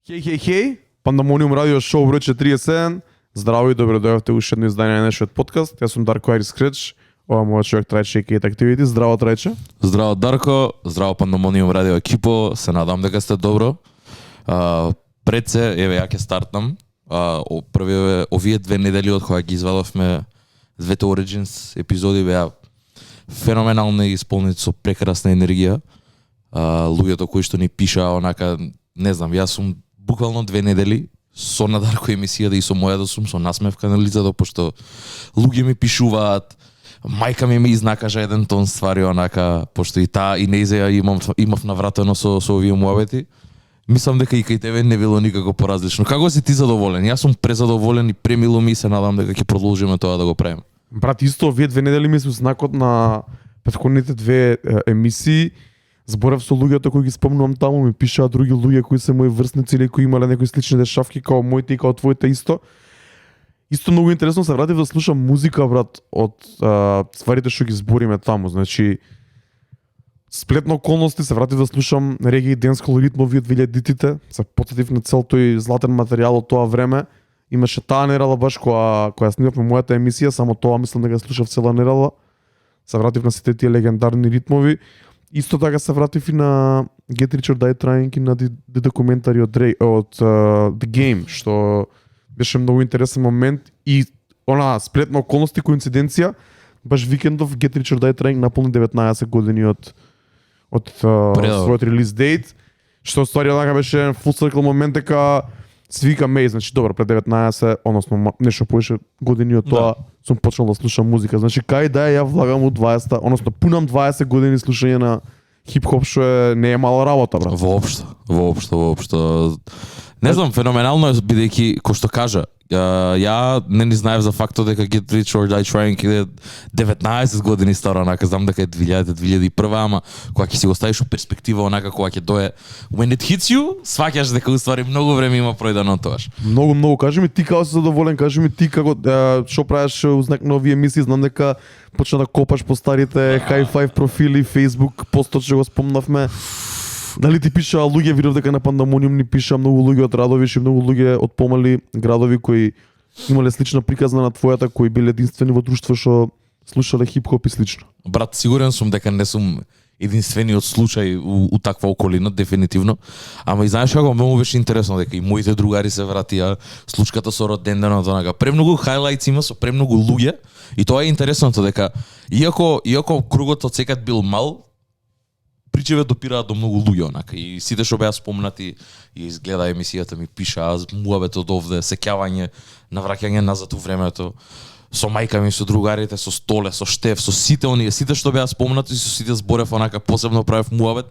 Хеј, Пандамониум радио шоу број 47. Здраво и добро дојавте уште едно издание на нашиот подкаст. Јас сум Дарко Айрис Креч. Ова мојот човек Трајче Кейт Activity. Здраво Трајче. Здраво Дарко, здраво Пандамониум радио екипо. Се надам дека сте добро. Пред се, еве ја ќе стартнам. Овие 2 недели од кога ги извадовме двете Origins епизоди беа феноменално исполнети со прекрасна енергија. Луѓето кои што ни пишаа онака, не знам, јас сум буквално 2 недели со на Дарко емисијата и со мојата сум со насмевка на лицето, пошто луѓе ми пишуваат, мајка ми изнакажа еден тон ствари онака, пошто и таа и нејзе имав навратено со овие муабети. Мислам дека и кај тебе не било никако поразлично. Како си ти задоволен? Јас сум презадоволен и премило ми се надам дека ќе продолжиме тоа да го правиме. Брат, исто овие 2 недели ми се знакот на претходните 2 емисии. Зборев со луѓето кои ги спомнувам таму, ми пишаа други луѓе кои се мои врсници или кои имале некои слични дешавки као моите и као твоите исто. Исто многу интересно се вратив да слушам музика, брат, од стварите што ги збориме таму. Значи, сплетно околности се вратив да слушам реги и денскол ритмови од 2000-тите. Се потсетив на цел тој златен материјал од тоа време. Имаше таа нерала баш која снимавме мојата емисија, само тоа мислам дека слушав цела нерала. Се вратив на сите тие легендарни ритмови. Исто така се вратив и на Get Rich or Die Trying и на документари од The Game, што беше многу интересен момент и она сплетна околности, коинциденција, баш викендов Get Rich or Die Trying наполни 19 години од својот релиз дейт, што ствари онака беше full circle момент дека свика меј, значи добро, пред 19, односно нешто повеќе години од тоа сум почнал да слушам музика. Значи кај да ја влагам у 20-та, односно пунам 20 години слушање на хип-хоп, што не е мала работа, брат. Воопшто. Не знам, феноменално е бидејќи кој што кажа, ја не знаев за фактот дека Get Rich or Die Trying е 19 години стар, онака знам дека е 2001, ама кога ќе си го ставиш у перспектива, онака кога ќе дое when it hits you, сваќаш дека уствари многу време има пројдено тоаш. Многу, кажи ми ти како си задоволен, кажи ми ти како што правиш узнак на овие емисии, знам дека почна да копаш по старите High Five профили, Facebook постот што го спомнавме. Дали ти пишаа луѓе, видов дека на Пандамониум ни пишаа многу луѓе од Радовиш и многу луѓе од помали градови кои имале слична приказна на твојата, кои биле единствени во друштво што слушале хип-хоп и слично. Брат, сигурен сум дека не сум единствениот случај у таква околина, дефинитивно. Ама и знаеш како многу беше интересно дека и моите другари се вратија, случката со роденденот, онака премногу хайлайтс има со премногу луѓе и тоа е интересното дека иако кругот од секад бил мал, причеве допираат до многу луѓе онака и сите што беа спомнати и изгледа емисијата ми пишаа муабет од овде, сеќавање, навраќање назад у времето, со мајка ми, со другарите, со Столе, со Штеф, со сите оние, сите што беа спомнати, со сите зборев онака, посебно правев муабет.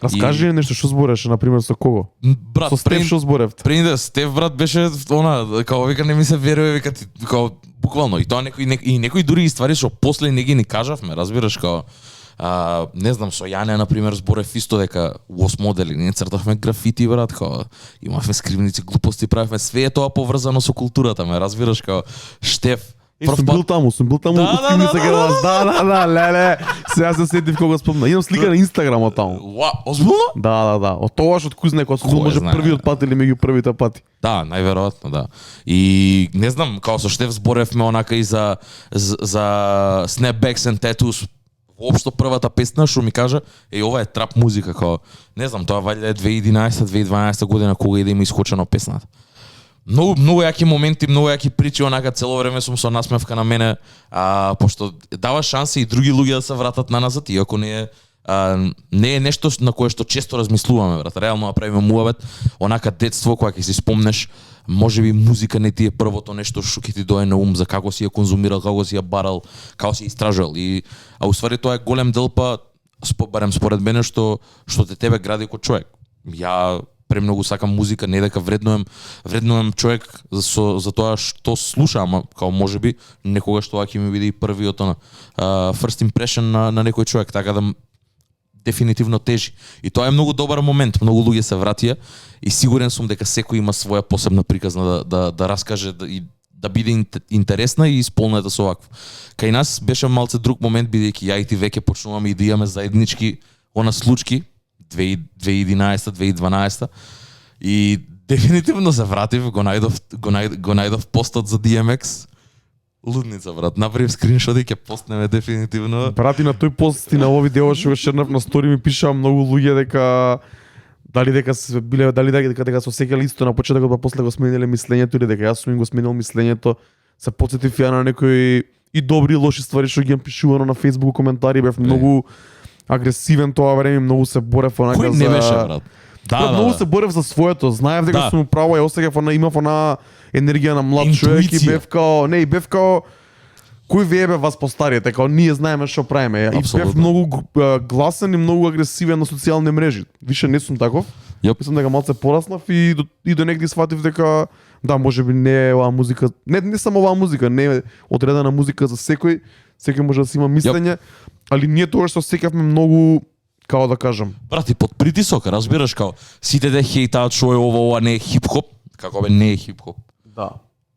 Раскажи нешто што збореше, на пример со кого? Брат, со Стеф што зборевте? Пред Стеф брат беше она, као вика не ми се верува, вика ти, као буквално и тоа некои дури и ствари што после не ги ни кажавме, разбираш, као не знам, со Јане, например, зборев исто дека во модели, ние цртавме графити, брат, као имавме скривници, глупости, правевме, све е тоа поврзано со културата, ме разбираш, као Штеф. Сум бил таму, Да, скривница кај вас, да, леле, сега се сетив кога спомна, имам слика на Инстаграм од таму. Озбилно? Да, од тоа што од кузне, кога сум бил може првиот пат или меѓу првите пати. Да, најверојатно, да. И не знам, као со Штеф зборевме онака и за Snapbacks and Tattoos. Воопшто првата песна што ми кажа, ова е трап музика, као не знам, тоа валјда е 2011-2012 година кога иде има искочено песната. Многу јаки моменти, многу јаки причи, онака цело време сум со насмевка на мене, пошто дава шанси и други луѓе да се вратат на назад, иако не е нешто на кое што често размислуваме, брат. Реално да правиме муабет, онака детство кога ќе си спомнеш, можеби музика не ти е првото нешто што ќе ти дое на ум за како си ја конзумирал, како си ја барал, како си ја истражувал. А уствари тоа е голем дел барем според мене што те тебе гради како човек. Ја премногу сакам музика, не дека вреднувам човек за тоа што слуша, ама као можеби некогаш тоа ќе ми биде и првиот first impression на некој човек, така да дефинитивно тежи. И тоа е многу добар момент, многу луѓе се вратија и сигурен сум дека секој има своја посебна приказна да раскаже и да биде интересна и исполнета со вакво. Кај нас беше малце друг момент, бидејќи ја и ти веќе почнуваме и да имаме заеднички случки 2011-2012 и Дефинитивно се вратив, го најдов постот за DMX. Лудница, брат. Направив скриншот и ќе постнеме дефинитивно. Брат, и на тој пост и на овој дел што го шернав на стори ми пишаа многу луѓе дека дали дека се биле дека се осеќале исто на почетокот, па после го смениле мислењето или дека јас сум им го сменил мислењето. Се потсетив ја на некои и добри и лоши ствари што ги им пишувано на Facebook коментари, бев многу агресивен тоа време, многу се борев онака Кој за не беше, брат? многу се борев за своето, знаев дека Да. сум право, ја осеќав имав она енергија на млад човек и Интуиција. бев као кој вие бе вас постарите, као ние знаеме што правиме. И бев Апсолутно. многу гласен и многу агресивен на социјални мрежи. Више не сум таков. Јоп. Мислам дека малце пораснав и до негде сватив дека да, можеби не е оваа музика, не само оваа музика, не е одредена музика за секој може да си има мислење, али ние тогаш се осеќавме многу, како да кажам, Брат, и под притисок, разбираш, као сите да хейтаат што е ова не е хип-хоп. Како бе, не е хип-хоп. да.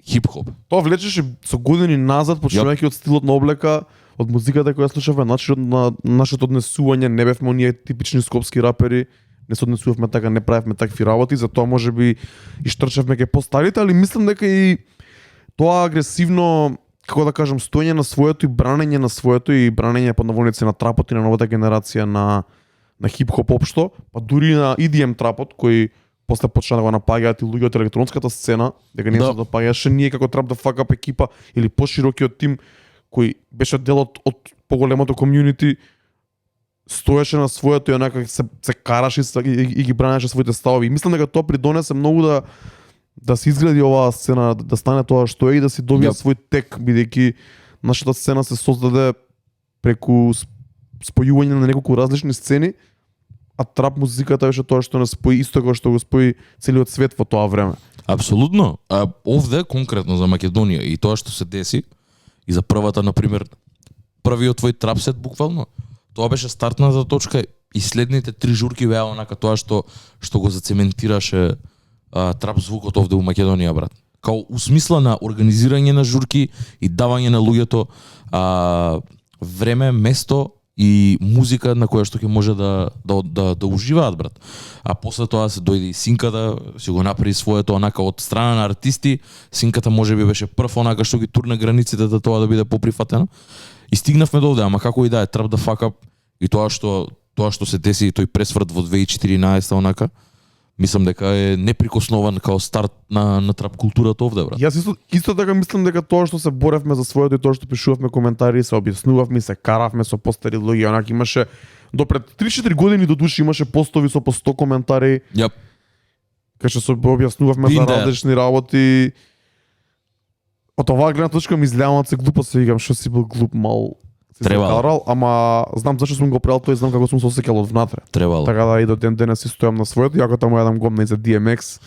Хип-хоп. Тоа влечеше со години назад, почнувајќи од стилот на облека, од музиката која слушавме, начинот на нашето однесување, не бевме оние типични скопски рапери, не се однесувавме така, не правевме такви работи, затоа можеби и штрчавме ке постарите, али мислам дека и тоа агресивно, како да кажам, стоење на своето и бранење на своето и бранење под наводници на трапот и на новата генерација на хип-хоп општо, па дури на EDM трапот, кој после почна да го напаѓаат и луѓе од електронската сцена, дека не се Да. допаѓаше ние како Trap the Fuck Up екипа или поширокиот тим кој беше дел од поголемото комјунити, стоеше на своето и онака се караше и ги бранеше своите ставови. И мислам дека тоа придонесе многу да се изгради оваа сцена, да стане тоа што е и да си добие свој тек, бидејќи нашата сцена се создаде преку спојување на неколку различни сцени, а трап музиката беше тоа што не спои исто како што го спои целиот свет во тоа време. Апсолутно. А овде конкретно за Македонија и тоа што се деси и за првата, на пример, првиот твој трап сет буквално, тоа беше стартната точка и следните 3 журки беа онака тоа што го зацементираше трап звукот овде у Македонија, брат. Као усмисла на организирање на журки и давање на луѓето време, место и музика на која што ќе може да уживаат, брат. А после тоа се дојде и Синката, си го направи своето онака од страна на артисти. Синката можеби беше прв онака што ги турна границите да тоа да биде поприфатено. И стигнавме до овде, ама како и да е, Trap the Fuck Up и тоа што се деси тој пресврт во 2014 онака, мислам дека е неприкоснован као старт на трап културата овде, брат. Јас исто така мислам дека тоа што се боревме за своето и тоа што пишувавме коментари, се објаснувавме, се каравме со постари луѓе, онака имаше до пред 3-4 години до души имаше постови со по 100 коментари, Јап. кај што се објаснувавме за Бинде. различни работи. Од оваа гледна точка ми излева се глупо, се викам што си бил глуп мал. Си се Требало. карал, ама знам зашто сум го правил тоа и знам како сум се осеќал од внатре. Требало. Така да и до ден денес си стојам на своето, јако таму јадам гомна и за DMX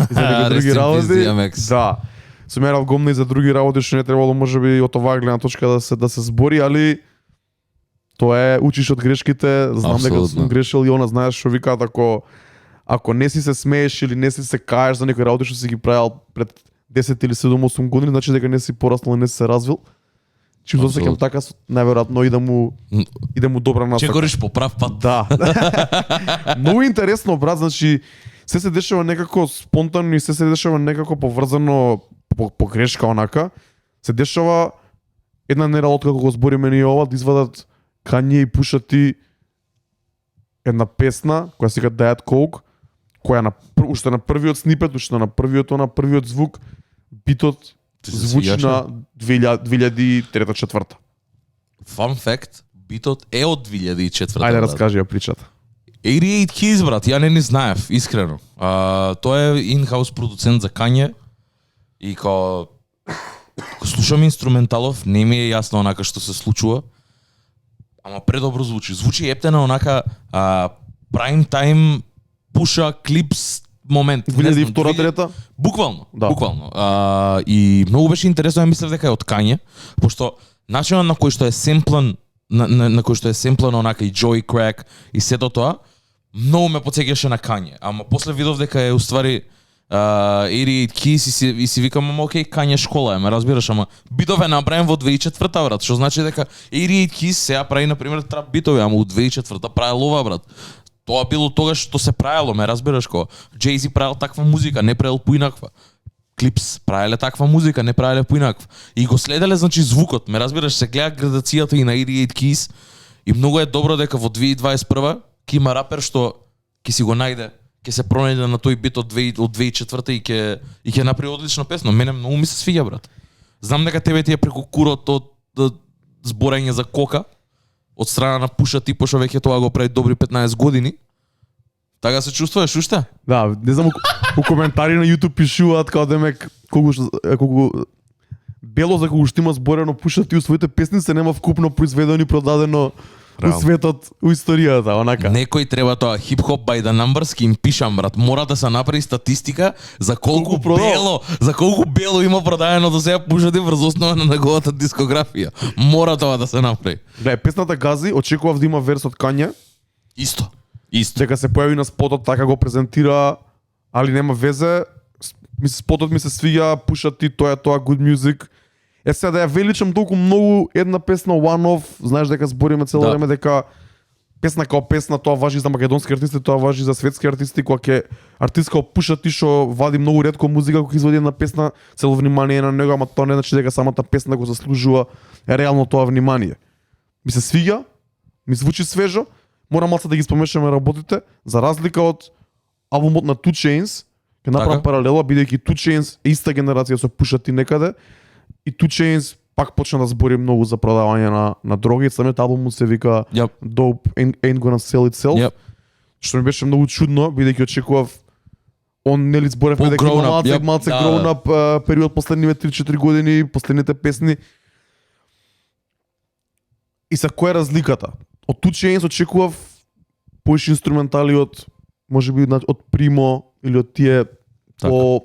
и за некои Rest други in peace, работи. DMX. Да. Сум јадал гомна и за други работи што не требало можеби од оваа гледна точка да се збори, али тоа е учиш од грешките, знам дека Апсолутно. сум грешил и она знаеш што викаат ако не си се смееш или не си се каеш за некои работи што си ги правил пред 10 или 7-8 години, значи дека не си пораснал и не си се развил. Чим Апсолутно. досеќам така, најверојатно и да му добра Че насока. гориш по прав пат. Да. Многу интересно, брат, значи се дешава некако спонтанно и се дешава некако поврзано по грешка онака. Се дешава една недела откако го збориме ние ова да извадат Kanye и Pusha T една песна која се вика Diet Coke, која уште на првиот снипет, уште на првиот звук, битот Ти се звучи свигаше? на 2003-2004. Fun fact, битот е од 2004. Ајде брат. раскажи ја причата. 88 Keys, брат, ја не ни знаев, искрено. Тој е in-house продуцент за Kanye и као слушам инструменталов, не ми е јасно онака што се случува, ама предобро звучи. Звучи ептена онака prime time пуша клипс момент. Не знам, 2002-2003? Буквално, Да. буквално. И многу беше интересно, ја мислев дека е од Kanye, пошто начинот на кој што е семплан на кој што е семплан онака и Joey Crack и сето тоа, многу ме потсеќаше на Kanye. Ама после видов дека е уствари 88 Keys и си викам, ама окей, Kanye школа е, ме разбираш, ама битов е направен во 2004 брат, што значи дека 88 Keys сега прави на пример трап битови, ама у 2004 прави лова, брат. Тоа било тогаш што се правело, ме разбираш ко. Jay-Z правел таква музика, не правел поинаква. Клипс правеле таква музика, не правеле поинаква. И го следеле значи звукот, ме разбираш, се гледа градацијата и на 88 Keys и многу е добро дека во 2021 ќе има рапер што ќе си го најде, ќе се пронајде на тој бит од 2004 и ќе направи одлична песна. Мене многу ми се свиѓа, брат. Знам дека тебе ти е преку курот од зборење за кока од страна на Пуша Ти, пошто веќе тоа го прави добри 15 години. Така се чувствуваш уште? Да, не знам, у коментари на YouTube пишуваат као демек колку бело за кога што има зборено Пуша Ти у своите песни се нема вкупно произведено и продадено у светот, у историјата, онака. Некој треба тоа хип-хоп by the numbers, ки им пишам, брат, мора да се направи статистика за колку бело има продадено до сега Пуша Ти врз основа на неговата дискографија. Мора тоа да се направи. Да, песната Гази, очекував да има верс од Кања. Исто. Дека се појави на спотот, така го презентира, али нема везе. Спотот ми се свиѓа, Пуша Ти, тоа good music. Сега да ја величам толку многу една песна one off, знаеш дека збориме цело време дека песна као песна, тоа важи за македонски артисти, тоа важи за светски артисти, кога ќе артист као Пуша Ти што вади многу ретко музика, кога извади една песна, цело внимание на него, ама тоа не значи дека самата песна го заслужува реално тоа внимание. Ми се свиѓа, ми звучи свежо, мора малце да ги спомешаме работите, за разлика од албумот на 2 Chainz, ќе направам паралела, бидејќи 2 Chainz е иста генерација со Пуша Ти некаде, и 2 Chainz пак почна да збори многу за продавање на дроги, самиот албум му се вика Dope Ain't Gonna Sell Itself, што ми беше многу чудно, бидејќи очекував он нели зборевме дека има малце grown up период последниве 3-4 години, последните песни. И са која е разликата? Од 2 Chainz очекував поише инструментали од можеби од Primo или од тие по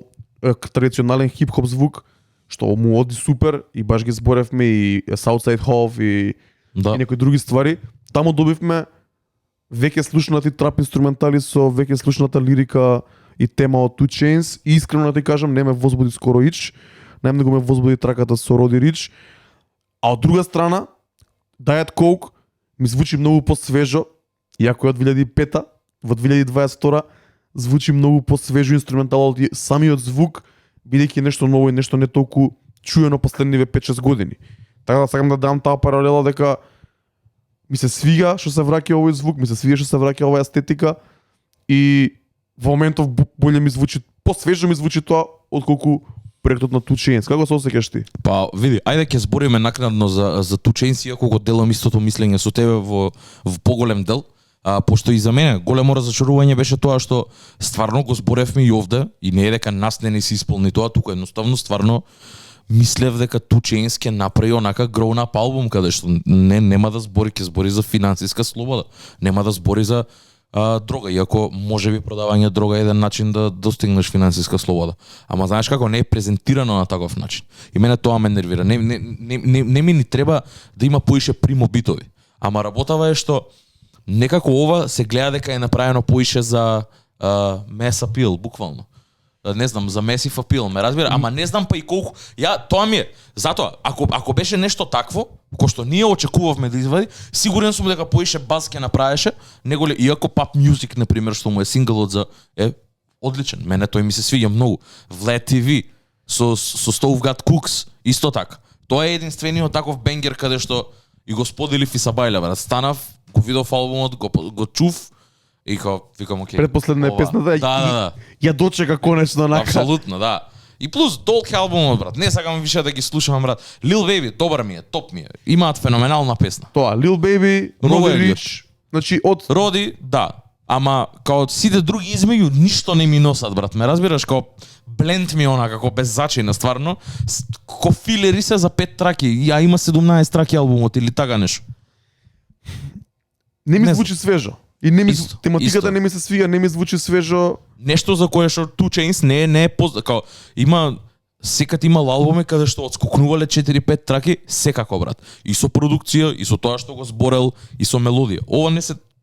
традиционален хип-хоп звук, што му оди супер и баш ги зборевме и Southside Hove и некои други ствари. Таму добивме веќе слушнати трап инструментали со веќе слушната лирика и тема од 2 Chainz и искрено да ти кажам не ме возбуди скоро Ич, најмногу ме возбуди траката со Роди Рич. А од друга страна Diet Coke ми звучи многу посвежо, иако е од 2005-та, во 2022 звучи многу посвежо инструменталот и самиот звук, бидејќи нешто ново и нешто не толку чуено последниве 5-6 години. Така да сакам да дам таа паралела дека ми се свига што се враќа овој звук, ми се свига што се враќа оваа естетика и во моментов боле ми звучи, посвежо ми звучи тоа отколку проектот на 2 Chainz. Како се осеќаш ти? Па, види, ајде ќе збориме накнадно за 2 Chainz, иако го делам истото мислење со тебе во поголем дел. Пошто и за мене големо разочарување беше тоа што стварно го зборевме и овде и не е дека нас не се исполни тоа, туку едноставно стварно мислев дека 2 Chainz ќе направи онака grown up албум каде што нема да збори, ќе збори за финансиска слобода, нема да збори за дрога, иако може би продавање дрога е еден начин да достигнеш финансиска слобода. Ама знаеш како не е презентирано на таков начин. И мене тоа ме нервира. Не ми ни треба да има поише Primo битови. Ама работава е што некако ова се гледа дека е направено поише за mass appeal, буквално. Не знам, за massive appeal, ме разбира, ама не знам па и колку. Тоа ми е. Затоа, ако беше нешто такво, кој што ние очекувавме да извади, сигурен сум дека поише баз ќе направеше, него ли, иако Pop Music, например, што му е синглот за одличен. Мене тој ми се свиѓа многу. Vlad TV со Stove Got Cooks, исто така. Тоа е единствениот таков бенгер каде што и го сподели Фисабајле, брат. Станав, го видов албумот, го чув и викам окей. Предпоследна е песната. Да. Ја дочека конечно нака. Апсолутно, да. И плюс долг албумот, брат. Не сакам више да ги слушам, брат. Lil Baby, добар ми е, топ ми е. Имаат феноменална песна. Тоа, Lil Baby, Роди Рич, значи од Роди, да. Ама као сите други измеѓу ништо не ми носат, брат. Ме разбираш, као бленд ми она како без зачина, стварно. Ко филери се за 5 траки. Ја има 17 траки албумот или така нешто. Не ми звучи свежо. И не ми тематиката не ми се свига, не ми звучи свежо. Нешто за кое што 2 Chainz не е као има секад имал албуми каде што отскокнувале 4-5 траки, секако, брат. И со продукција, и со тоа што го зборел, и со мелодија.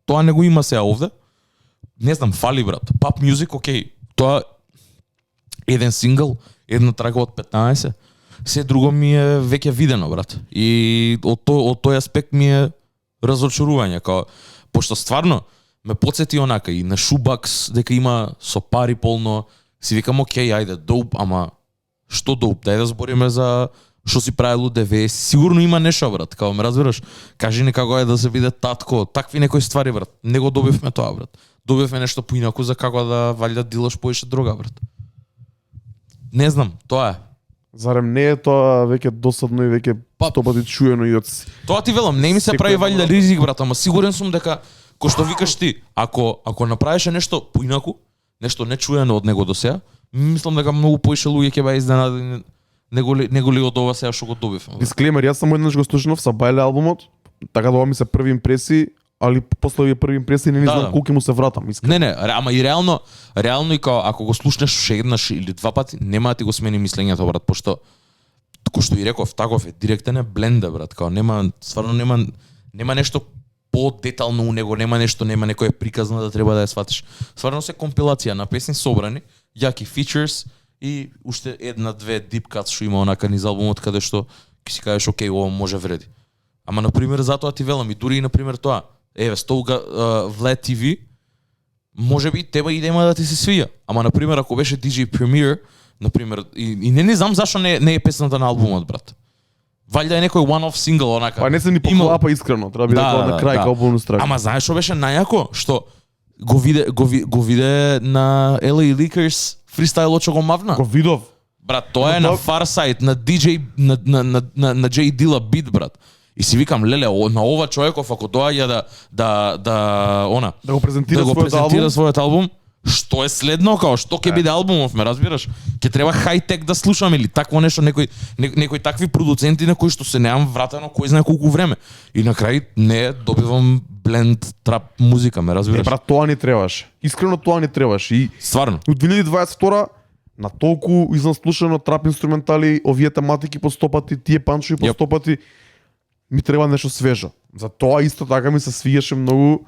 Тоа не го има сега овде. Не знам, фали, брат. Pop Music, окей. Тоа еден сингл, една трака од 15. Се друго ми е веќе видено, брат. И од тој аспект ми е разочарување, као пошто стварно ме потсети онака и на Shoebox дека има со пари полно. Си викам окей, ајде, доуп, ама што доуп? Дај да збориме за што си правило ДВ. Сигурно има нешто, брат. Као ме разбираш? Кажи ни како е да се биде татко, такви некои ствари, брат. Не го добивме тоа, брат. Добивме нешто поинаку за како да валјда дилаш поише друга, брат. Не знам, тоа е. Зарем не е тоа веќе досадно и веќе сто пати чуено и од... Тоа ти велам, не ми се прави валјда ризик, брат, ама сигурен сум дека кој што викаш ти, ако направише нешто поинаку, нешто нечуено од него до сега, мислам дека многу поише луѓе ќе беа изненадени него ли од ова сега што го добивме. Дисклеймер, јас само еднаш го слушнав са Бајле албумот, така да ова ми се први импресии, али после овие први импресии не знам колку ќе му се вратам, искрено. Не, ама и реално и ако го слушнеш уште еднаш или два пати, нема да ти го смени мислењето, брат, пошто како што и реков, таков е, директен е бленда, брат, као стварно нема нешто по-детално у него, нема некоја приказна да треба да ја сватиш. Стварно се компилација на песни собрани, јаки фичерс и уште една-две deep cuts што има онака низ албумот каде што ќе си кажеш окей, ова може вреди. Ама на пример затоа ти велам и дури и на пример тоа, еве Столга Влад TV, можеби тебе и нема да ти се свија. Ама на пример ако беше DJ Premier, на пример и не знам зашто не е песната на албумот, брат. Валјда е некој one-off сингл онака. Па не се ни поклапа искрено, треба би да на крај као бонус трак. Ама знаеш што беше најако? Што го виде на LA Leakers фристайлот што го мавна. Го видов. Брат, тоа е на Farside, на DJ на J Dilla beat, брат. И си викам, леле, на ова човеков ако доаѓа да го презентира својот албум, што е следно, као што ќе биде албумов, ме разбираш? Ќе треба хай-тек да слушам или такво нешто, некои такви продуценти на кои што се неам вратено кој знае колку време. И на крај не добивам бленд трап музика, ме разбираш? Брат, тоа ни требаше. Искрено тоа ни требаше. И стварно. Од 2022 на толку изнаслушано трап инструментали, овие тематики по 100 пати, тие панчови по 100 пати, ми треба нешто свежо. За тоа исто така ми се свиеше многу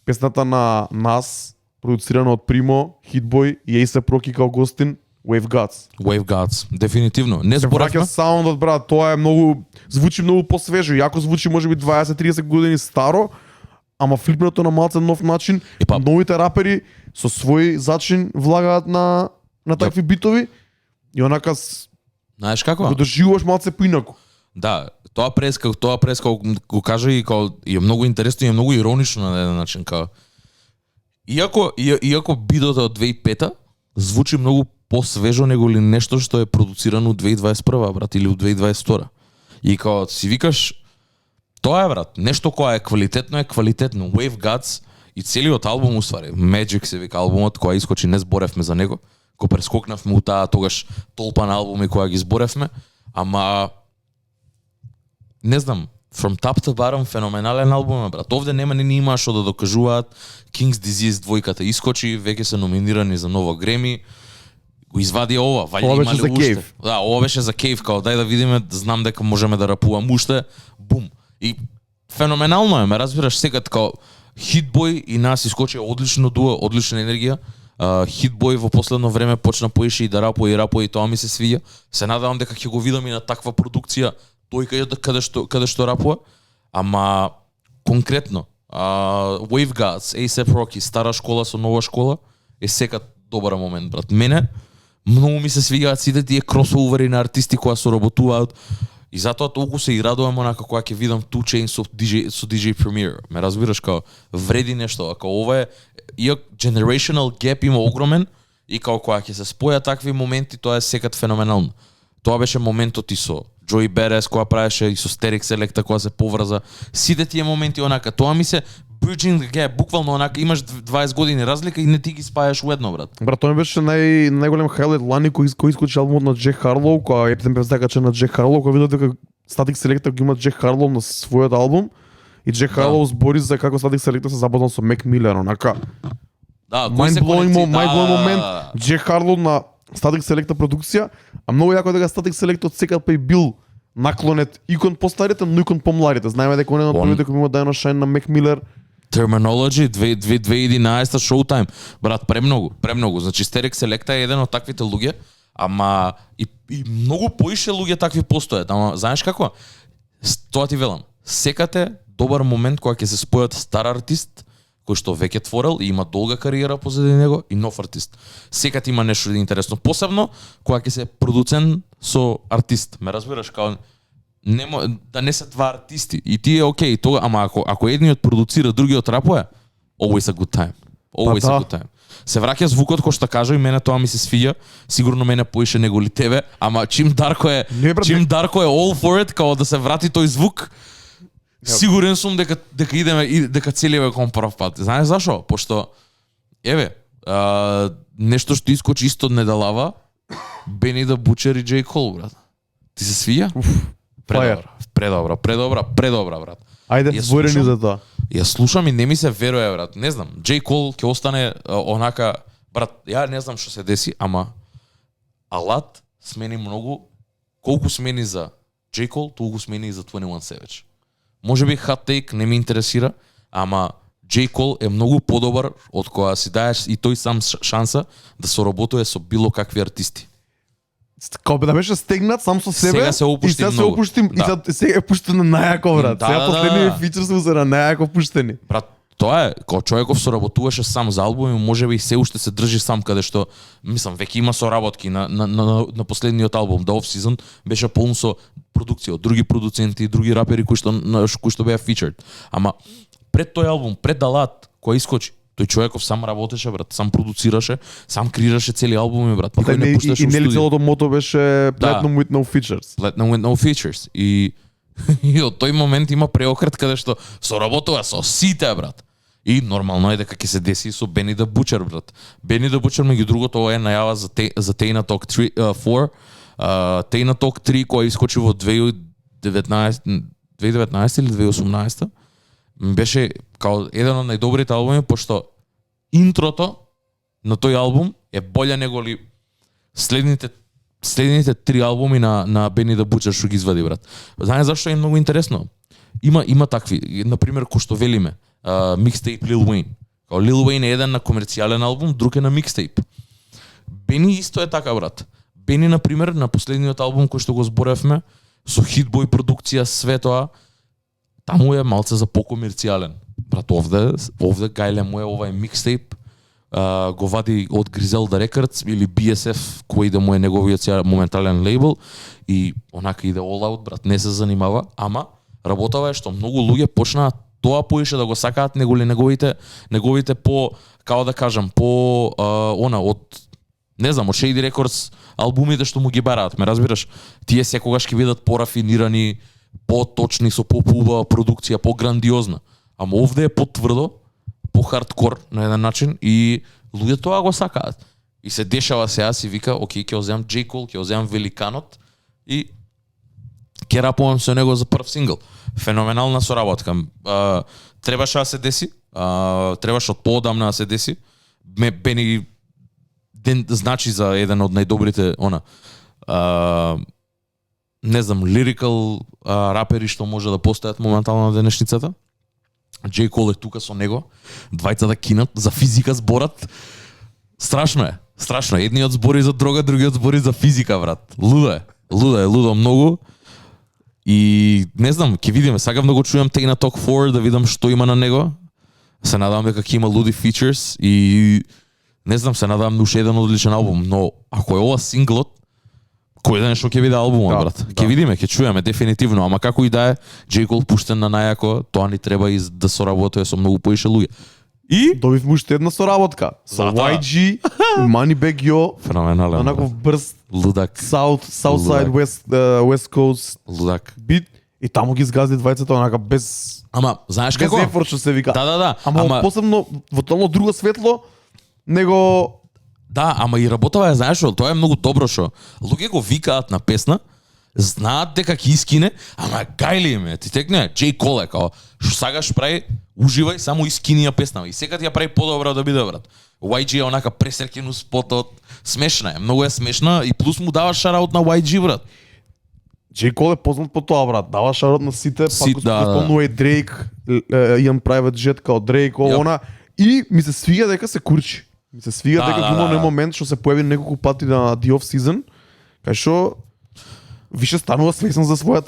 песната на нас, продуцирана од Primo, Hitboy и A$AP Rocky као гостин, Wave Gods. Wave Gods, дефинитивно. Не зборавме. Саундот, брат, тоа е многу, звучи многу посвежо, јако звучи можеби 20-30 години старо, ама флипнато на малце нов начин. Новите рапери со свој зачин влагаат на такви битови и онака знаеш како? Го доживуваш малце поинаку. Да, тоа преска го кажа и е многу интересно и е многу иронично на еден начин као. Иако бидото од 2005-та звучи многу посвежо него ли нешто што е продуцирано од 2021, брат, или од 2022. И као си викаш тоа е, брат, нешто кое е квалитетно. Wave Gods и целиот албум уствари, Magic се вика албумот, која искочи, не зборевме за него. Го прескокнавме у таа тогаш толпа на албуми која ги зборевме, ама не знам, from top to bottom феноменален албум, брат. Овде нема ни има што да докажуваат. King's Disease двојката искочи, веќе се номинирани за ново Греми. Го извади ова, валјда има ли уште? Да, ова беше за Cave, као дај да видиме, знам дека можеме да рапувам уште. Бум. И феноменално е, ме разбираш, секад као Hitboy и нас искочи одлично дуо, одлична енергија. Hitboy во последно време почна поише и да рапува и тоа ми се свиѓа. Се надевам дека ќе го видам и на таква продукција тој каде што рапува, ама конкретно Wave Gods, A$AP Rocky, стара школа со нова школа е секад добар момент, брат. Мене многу ми се свиѓаат сите тие кросовери на артисти кои соработуваат и затоа толку се и радувам онака кога ќе видам 2 Chainz со DJ Premier. Ме разбираш као вреди нешто, ако ова е generational gap има огромен и као кога ќе се спојат такви моменти, тоа е секад феноменално. Тоа беше моментот и со Joey Badass која правеше и со Steric Selecta која се поврза. Сите тие моменти онака, тоа ми се bridging the gap, буквално онака имаш 20 години разлика и не ти ги спајаш уедно, брат. Брат, тоа ми беше најголем хайлайт лани кој искочи албумот на Джек Харлоу, која ептен певзакача на Джек Харлоу, кој видов дека Static Selecta го има Джек Харлоу на својот албум и Джек Харлоу збори за како Static Selecta се запознал со Мек Милер, онака. Да, mind blowing момент, Джек Харлоу на Static Selecta продукција, а многу јако дека Static Selecta од секад па и бил наклонет и кон постарите, но и кон помладите. Знаеме дека он е од првите кои има Dino Shine на Мек Милер. Terminology 2011 Showtime. Брат, премногу. Значи Steric Selecta е еден од таквите луѓе, ама и многу поише луѓе такви постојат. Ама знаеш како? Тоа ти велам. Секате добар момент кога ќе се спојат стар артист кој што веќе творел и има долга кариера позади него и нов артист. Секад има нешто интересно, посебно кога ќе се продуцент со артист. Ме разбираш, као да не се два артисти и ти е окей, тога, ама ако едниот продуцира, другиот рапува, always a good time. Always a good time. Се враќа звукот кој што кажа и мене тоа ми се свиѓа, сигурно мене поише него ли тебе, ама чим Дарко е all for it, као да се врати тој звук. Сигурен сум дека идеме дека целиве кон прв пат. Знаеш зашо? Пошто нешто што искочи исто недалава, Бени да Бучер и Джей Кол, брат. Ти се свија? Предобра, брат. Ајде, зборени за тоа. Ја слушам и не ми се верува, брат. Не знам, Джей Кол ќе остане онака, брат, ја не знам што се деси, ама Алат смени многу, колку смени за Джей Кол, толку смени и за 21 Savage. Може би hot take не ме интересира, ама Джей Кол е многу подобар од кога си даеш и тој сам шанса да соработува со било какви артисти. Као да беше стегнат сам со себе. Сега се опушти и сега многу. се опуштим и сега е пуштено на најако, брат. Сега последните фичерс се на најако пуштени. Брат, тоа е, кога човеков соработуваше сам за албуми, можеби и се уште се држи сам каде што, мислам, веќе има соработки на последниот албум, The Off Season, беше полн со продукција од други продуценти и други рапери кои што беа featured. Ама пред тој албум, пред Алат, кој искочи, тој човеков сам работеше, брат, сам продуцираше, сам креираше цели албуми, брат. Никој не пушташе во студио. И нели целото мото беше Platinum with no features. Platinum with no features. И од тој момент има преокрет каде што соработува со сите, брат. И нормално е дека ќе се деси со Бени да Бучер, брат. Бени да Бучер, меѓу другото, ова е најава за Тейна Ток 4. Тейна Ток 3 која искочи во 2019 или 2018 беше као еден од најдобрите албуми, пошто интрото на тој албум е боле него ли следните 3 албуми на Бени да Бучер што ги извади, брат. Знаеш зашто е многу интересно? Има такви, на пример кој што велиме, микстейп Lil Wayne. Као Lil Wayne е еден на комерцијален албум, друг е на микстейп. Бени исто е така, брат. Бени, на пример, на последниот албум кој што го зборевме, со Hitboy продукција, све тоа, таму е малце за покомерцијален. Брат, овде гајле му е овај микстейп, го вади од Griselda Records или BSF, кој да му е неговиот моментален лейбл и онака иде all out, брат, не се занимава, ама работава е што многу луѓе почнаа тоа поише да го сакаат неговите по, као да кажам, по од не знам, од Shady Records албумите што му ги бараат, ме разбираш? Тие секогаш ќе бидат порафинирани, поточни, со попубава продукција, пограндиозна. Ама овде е потврдо, по-хардкор на еден начин и луѓето тоа го сакаат. И се дешава сега, си вика, окей, ќе оземам J. Cole, ќе оземам Великанот и ќе рапувам со него за прв сингл. Феноменална соработка. Требаше да се деси, требаше од поодамна да се деси. Бени значи за еден од најдобрите не знам, лирикал рапери што може да постојат моментално на денешницата. J. Cole е тука со него, двајцата кинат, за физика зборат. Страшно е. Едниот збори за дрога, другиот збори за физика, брат. Лудо многу. И не знам, ќе видиме, сакам да го чујам Тейна Ток 4, да видам што има на него. Се надевам дека ќе има луди фичерс и не знам, се надевам на уште еден одличен албум, но ако е ова синглот, кој ден што ќе биде албумот, брат? Ќе видиме, ќе чуеме дефинитивно, ама како и да е, J. Cole пуштен на најако, тоа ни треба и да соработува со многу поише луѓе. И добивме уште една соработка со YG, Moneybagg Yo, феноменален. онаков брз лудак. Southside West Coast лудак. бит и таму ги згазди двајцата онака без Ама знаеш како? Без ефорт што се вика. Да. Ама посебно во тоа друго светло него. Да, ама и работава, знаеш што, тоа е многу добро што луѓе го викаат на песна, знаат дека ќе искине, ама гајли им е, ти текне, J. Cole е као, што сакаш прави, уживај, само искини ја песна, и секад ја прави подобро да биде, брат. YG е онака пресеркен у спотот, смешна е, многу е смешна и плюс му дава шараут на YG, брат. J. Cole е познат по тоа, брат, дава шараут на сите, пак го спомнува и Дрейк, имам Private Jet као Дрейк, она, и ми се свига дека се курчи. Ми се свига дека има момент што се појави неколку пати на The Off Season, кај што више станува свесен за својата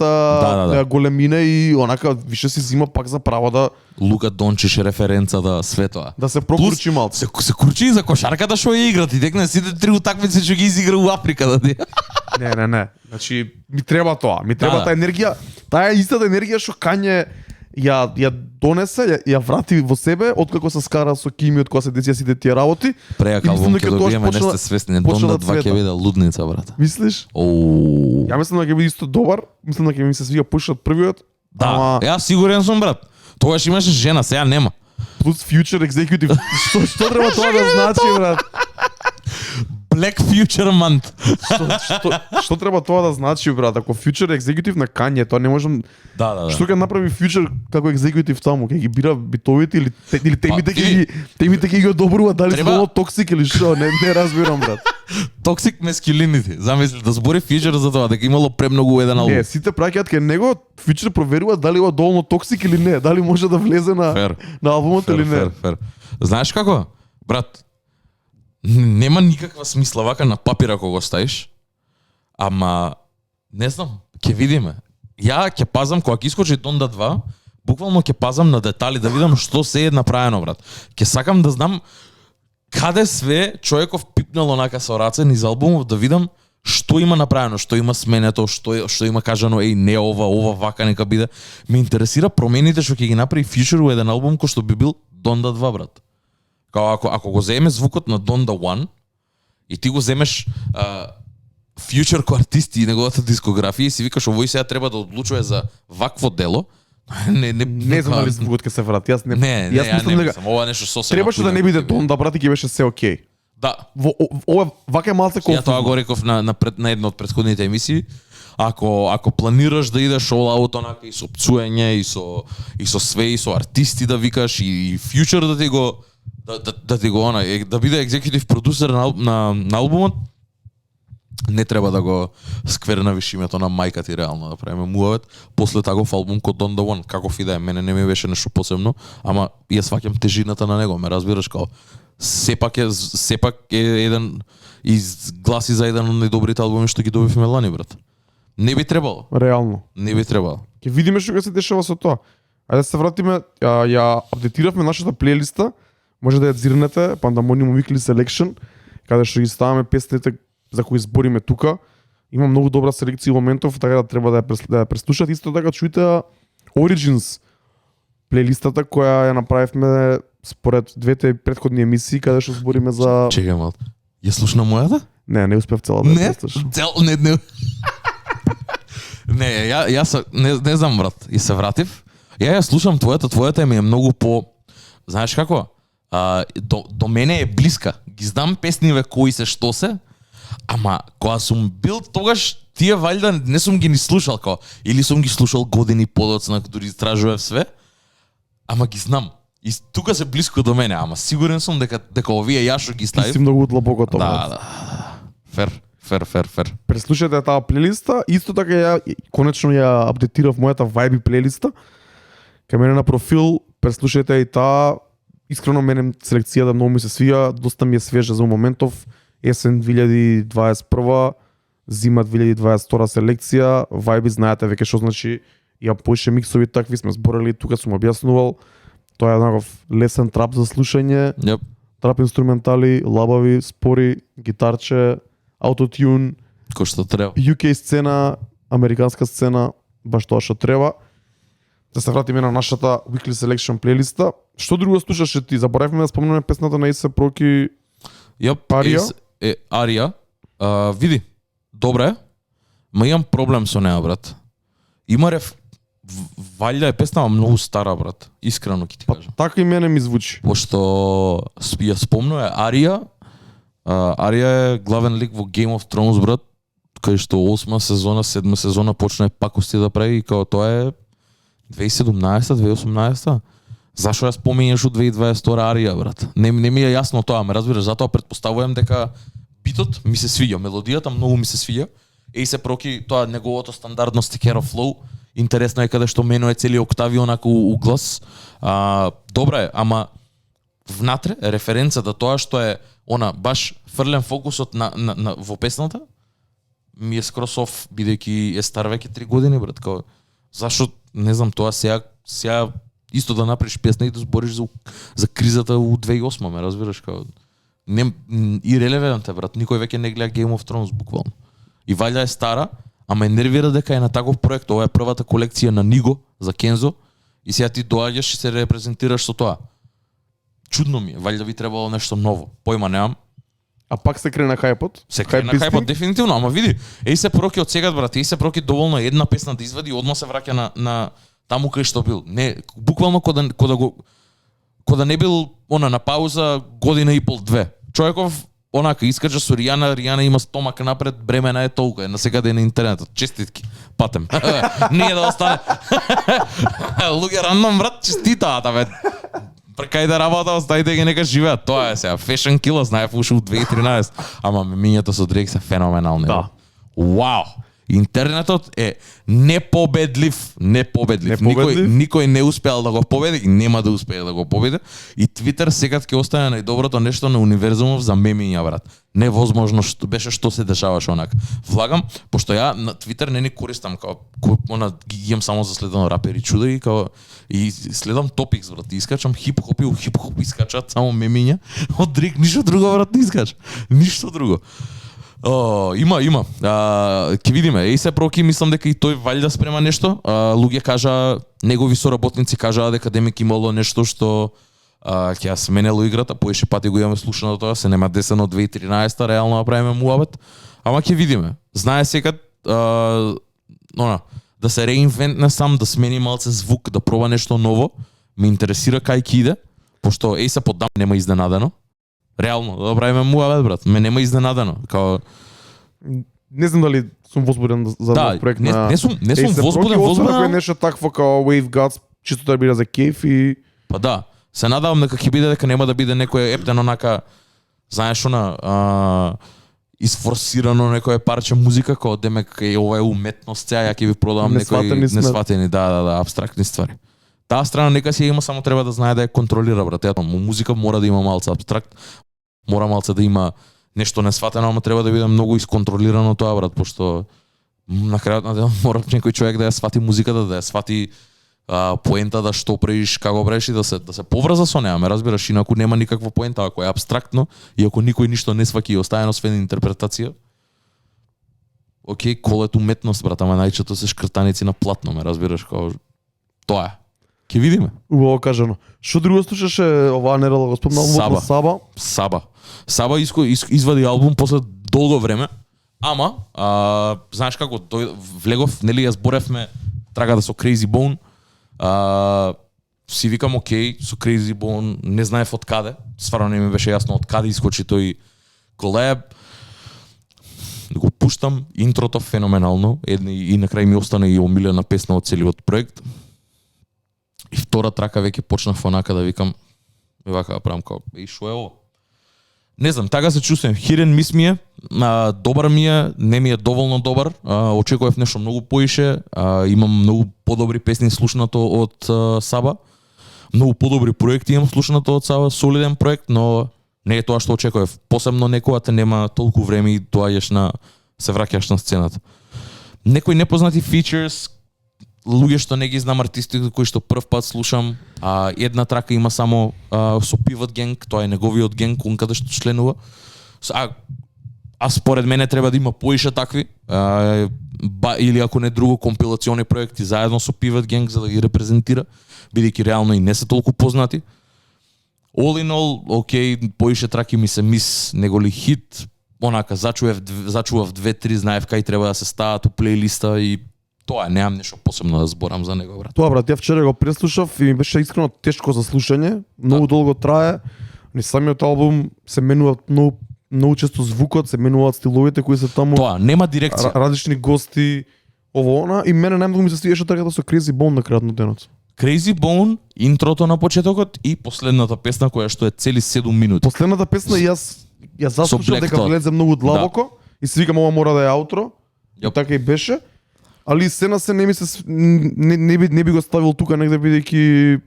Да. големина и онака више си зима пак за право да Лука Дончиш референцата, све тоа. се прокручи малку. Се кручи и за кошарката што ја играт и текне сите три утакмици што ги изигра у Африка да ти. Не. Значи ми треба тоа, ми треба Да. таа енергија, таа истата енергија што Кање ја донесе, ја врати во себе откако се скара со Кими, од кога се десија сите тие работи. Преак И мислам албум дека ќе тоа добиеме, не почна- сте свесни, почна Донда да 2 ќе цвета. биде лудница, брат. Мислиш? Оу. Ја мислам дека ќе биде исто добар, мислам дека ќе ми се свија поише од првиот. Да, Ама јас сигурен сум, брат. Тогаш имаше жена, сега нема. плюс Future Executive. Што треба тоа да значи, брат? Black Future Month. Што треба тоа да значи, брат? Ако Future Executive на Kanye, тоа не можам. Да. Што ќе направи Future како Executive таму? Ќе ги бира битовите или темите ќе ги одобрува, дали Треба- се много токсик или што? Не разбирам, брат. Toxic masculinity. Замисли да збори Future за тоа дека имало премногу еден албум. Не, сите праќаат кај него, Future проверува дали е доволно токсик или не, дали може да влезе Фер. на албумот или не. Фер. Знаеш како? Брат, нема никаква смисла вака на папир ако го ставиш. Ама не знам, ќе видиме. Ја ќе пазам кога ќе искочи Донда 2, буквално ќе пазам на детали да видам што се е направено, брат. Ќе сакам да знам каде све човеков пипнал онака со раце низ албумов да видам што има направено, што има сменето, што има кажано еј не ова вака нека биде. Ме интересира промените што ќе ги направи Future у еден албум кој што би бил Донда 2, брат. Као ако го земеш звукот на Донда 1 и ти го земеш Future ко артисти и неговата дискографија и си викаш овој сега треба да одлучува за вакво дело, Не знам дали звукот ќе се врати. Јас Не, јас ја мислам не дека мислам, ова е нешто сосема. требаше да не биде Донда, брат, и ќе беше се окей. Да, Ова вака е малце ја тоа конфузно. го реков на една од претходните емисии. Ако планираш да идеш all out онака и со пцуење и со све и со артисти да викаш и Future да ти го да ти го да биде екзекутив продусер на албумот, не треба да го сквернавиш името на мајка ти реално да правиме муавет после таков албум код Don the One, каков и да е, мене не ми беше нешто посебно, ама ја сваќам тежината на него, ме разбираш као сепак е еден изгласи за еден од најдобрите албуми што ги добивме лани, брат. Не би требало. Реално. Не би требало. Ќе видиме што ќе се дешава со тоа. Ајде да се вратиме, ја апдейтиравме нашата плейлиста. Може да ја зирнете, Pandemonium Weekly Selection, каде што ги ставаме песните за кои збориме тука. Има многу добра селекција моментов, така да треба да ја преслушате. Исто така чујте Origins плейлистата која ја направивме според двете претходни емисии каде што збориме за Чекај мал. Ја слушна мојата? не успев цела да ја Не. преслушам. Не. Не, јас не знам, брат. И се вратив. Ја слушам твојата ми е многу по, знаеш како? До мене е блиска. Ги знам песниве кои се што се, ама кога сум бил тогаш тие валјда не сум ги ни слушал као, или сум ги слушал години подоцна, дури истражував све, ама ги знам. И тука се блиско до мене, ама сигурен сум дека овие ја што ги Ти ставив. си многу длабоко тоа. Да. Фер. Преслушате таа плейлиста, исто така конечно ја апдейтирав мојата Vibe плейлиста. Кај мене на профил преслушате и таа. Искрено мене селекцијата многу ми се свија, доста ми е свежа за моментов. Есен 2021, зима 2022 селекција, Vibe знаете веќе што значи. Ја поише миксови такви сме зборели, тука сум објаснувал. Тоа е еднаков лесен трап за слушање, Јап. трап инструментали, лабави, спори, гитарче, аутотюн, Кој што треба. UK сцена, американска сцена, баш тоа што треба. Да се вратиме на нашата Weekly Selection плейлиста. Што друго слушаше ти? Заборавме да спомнеме песната на Исе Проки. Арија? Арија. Види, добра е, ма имам проблем со неа, брат. Има валја е песна, ама многу стара, брат. Искрено ќе ти кажам. Така и мене ми звучи. Пошто ја спомнува Арија. Арија е главен лик во Game of Thrones, брат, кај што 8 сезона, 7 сезона почна пакости да прави и као тоа е 2017, 2018. Зашо ја спомењаш у 2022 Арија, брат? Не ми е јасно тоа, ме разбираш, затоа претпоставувам дека битот ми се свиѓа, мелодијата многу ми се свиѓа. Еј се проки тоа неговото стандардно стикеро флоу. Интересно е каде што менува цели октави онака у глас. Добра е, ама внатре референцата тоа што е баш фрлен фокусот на во песната ми е скрос оф, бидејќи е стар веќе 3 години, брат, као зашо не знам тоа сега исто да направиш песна и да збориш за кризата у 2008, ме разбираш, као не ирелевантен е, брат, никој веќе не гледа Game of Thrones буквално. И валја е стара, ама е нервира дека е на таков проект, ова е првата колекција на Ниго за Кензо и сега ти доаѓаш и се репрезентираш со тоа. Чудно ми е, валја би требало нешто ново. Појма немам. А пак се крена хајпот? Се крена хајпот дефинитивно, ама види, се проки од сега, брат, се проки доволно една песна да извади и одма се враќа на таму кај што бил. Не, буквално ко да не бил на пауза година и пол, 2. Човеков онака искача со Ријана има стомак напред, бремена е толку, на сега да е на интернетот. Честитки, патем. Не да остане. Луѓе рандом, брат, честитаат, бе. Прекај да работа, оставите ги нека живеат. Тоа е сега. Fashion Killa, знаев уште у 2013. Ама мемињата со Дрейк се феноменални. Да. Вау! Интернетот е непобедлив. Никој не успеал да го победи и нема да успее да го победи. И Твитер секад ќе остане најдоброто нешто на универзумов за мемиња, брат. Невозможно што беше што се дешаваше онака. Влагам, пошто ја на Твитер не ни користам као ги имам само за следено рапери чуда и као и следам топикс, брат. И искачам хип-хоп и хип-хоп искачат само мемиња. Од Дрейк ништо друго, брат, не искача. Ништо друго. Има. Ќе видиме. Се проки, мислам дека и тој валјда спрема нешто. Луѓе кажа, негови соработници кажаа дека Демек имало нешто што ќе ја сменело играта, поише пати го имаме слушано тоа, се нема десено од 2013-та, реално направиме муабет. Ама ќе видиме. Знае секад да се реинвентне сам, да смени малце звук, да проба нешто ново. Ме интересира кај ќе иде, пошто се поддам нема изненадено. Реално, да правиме муабет, брат. Ме нема изненадено. Као не знам дали сум возбуден за проект на... Не сум возбуден. Ако е нешто такво као Wave Gods, чисто да биде за кеф и... Па да, се надавам дека ќе биде, дека нема да биде некој ептен онака, знаеш изфорсирано некое парче музика, као Демек ова е уметност, ја ќе ви продавам некои несватени, апстрактни ствари. Таа страна нека си има, само треба да знае да ја контролира, брат. Музика мора да има малце абстракт, мора малце да има нешто несватено, ама треба да биде многу исконтролирано тоа, брат, пошто на крајот на денот мора некој човек да ја свати музиката, да ја свати поента, да што правиш, како правиш и да се поврза со неа, ме разбираш, инаку нема никаква поента, ако е абстрактно и ако никој ништо не сваќа и остане освен интерпретација. Океј, колет уметност, брат, ама најчето се шкртаници на платно, ме разбираш, како тоа е. Ќе видиме. Убаво кажано. Што друго слушаше оваа недела, го спомнал Саба. Саба извади албум после долго време, ама знаеш како влегов, нели ја зборевме трагата со Crazy Bone. Си викам окей, со Crazy Bone не знаев од каде, стварно не ми беше јасно од каде искочи тој колеб. Го пуштам, интрото феноменално, и на крај ми остана и омилена песна од целиот проект. И втора трака веќе почнав онака да викам, вака да правам како, шо е ово? Не знам, така се чувствувам. Hidden Miss ми е, добар ми е, не ми е доволно добар, очекував нешто многу поише, имам многу подобри песни слушнато од Саба, многу подобри проекти имам слушнато од Саба, солиден проект, но не е тоа што очекував. Посебно некоја те нема толку време и доаѓаш се враќаш на сцената. Некои непознати features, луѓе што не ги знам, артисти кои што прв пат слушам, една трака има само со Pivot Gang, тоа е неговиот генг, он каде што членува. А според мене треба да има поише такви, или ако не друго компилациони проекти заедно со Pivot Gang за да ги репрезентира, бидејќи реално и не се толку познати. All in all, окей, поише траки ми се мис неголи хит, онака зачував 2-3, знаев кај треба да се стават у плейлиста и тоа немам нешто посебно да зборам за него, брат. Тоа, брат, ја вчера го преслушав и ми беше искрено тешко за слушање, многу долго трае. Ни самиот албум се менуваат многу често звукот, се менуваат стиловите кои се таму. Тоа, нема дирекција. Различни гости, ово она, и мене најмногу ми се свиеше траката со Crazy Bone на крајот на денот. Crazy Bone, интрото на почетокот и последната песна која што е цели 7 минути. Последната песна ја заслушав дека влезе многу длабоко и си викам ова мора да е аутро. И така и беше. Али се не ми се не би го ставил тука негде бидејќи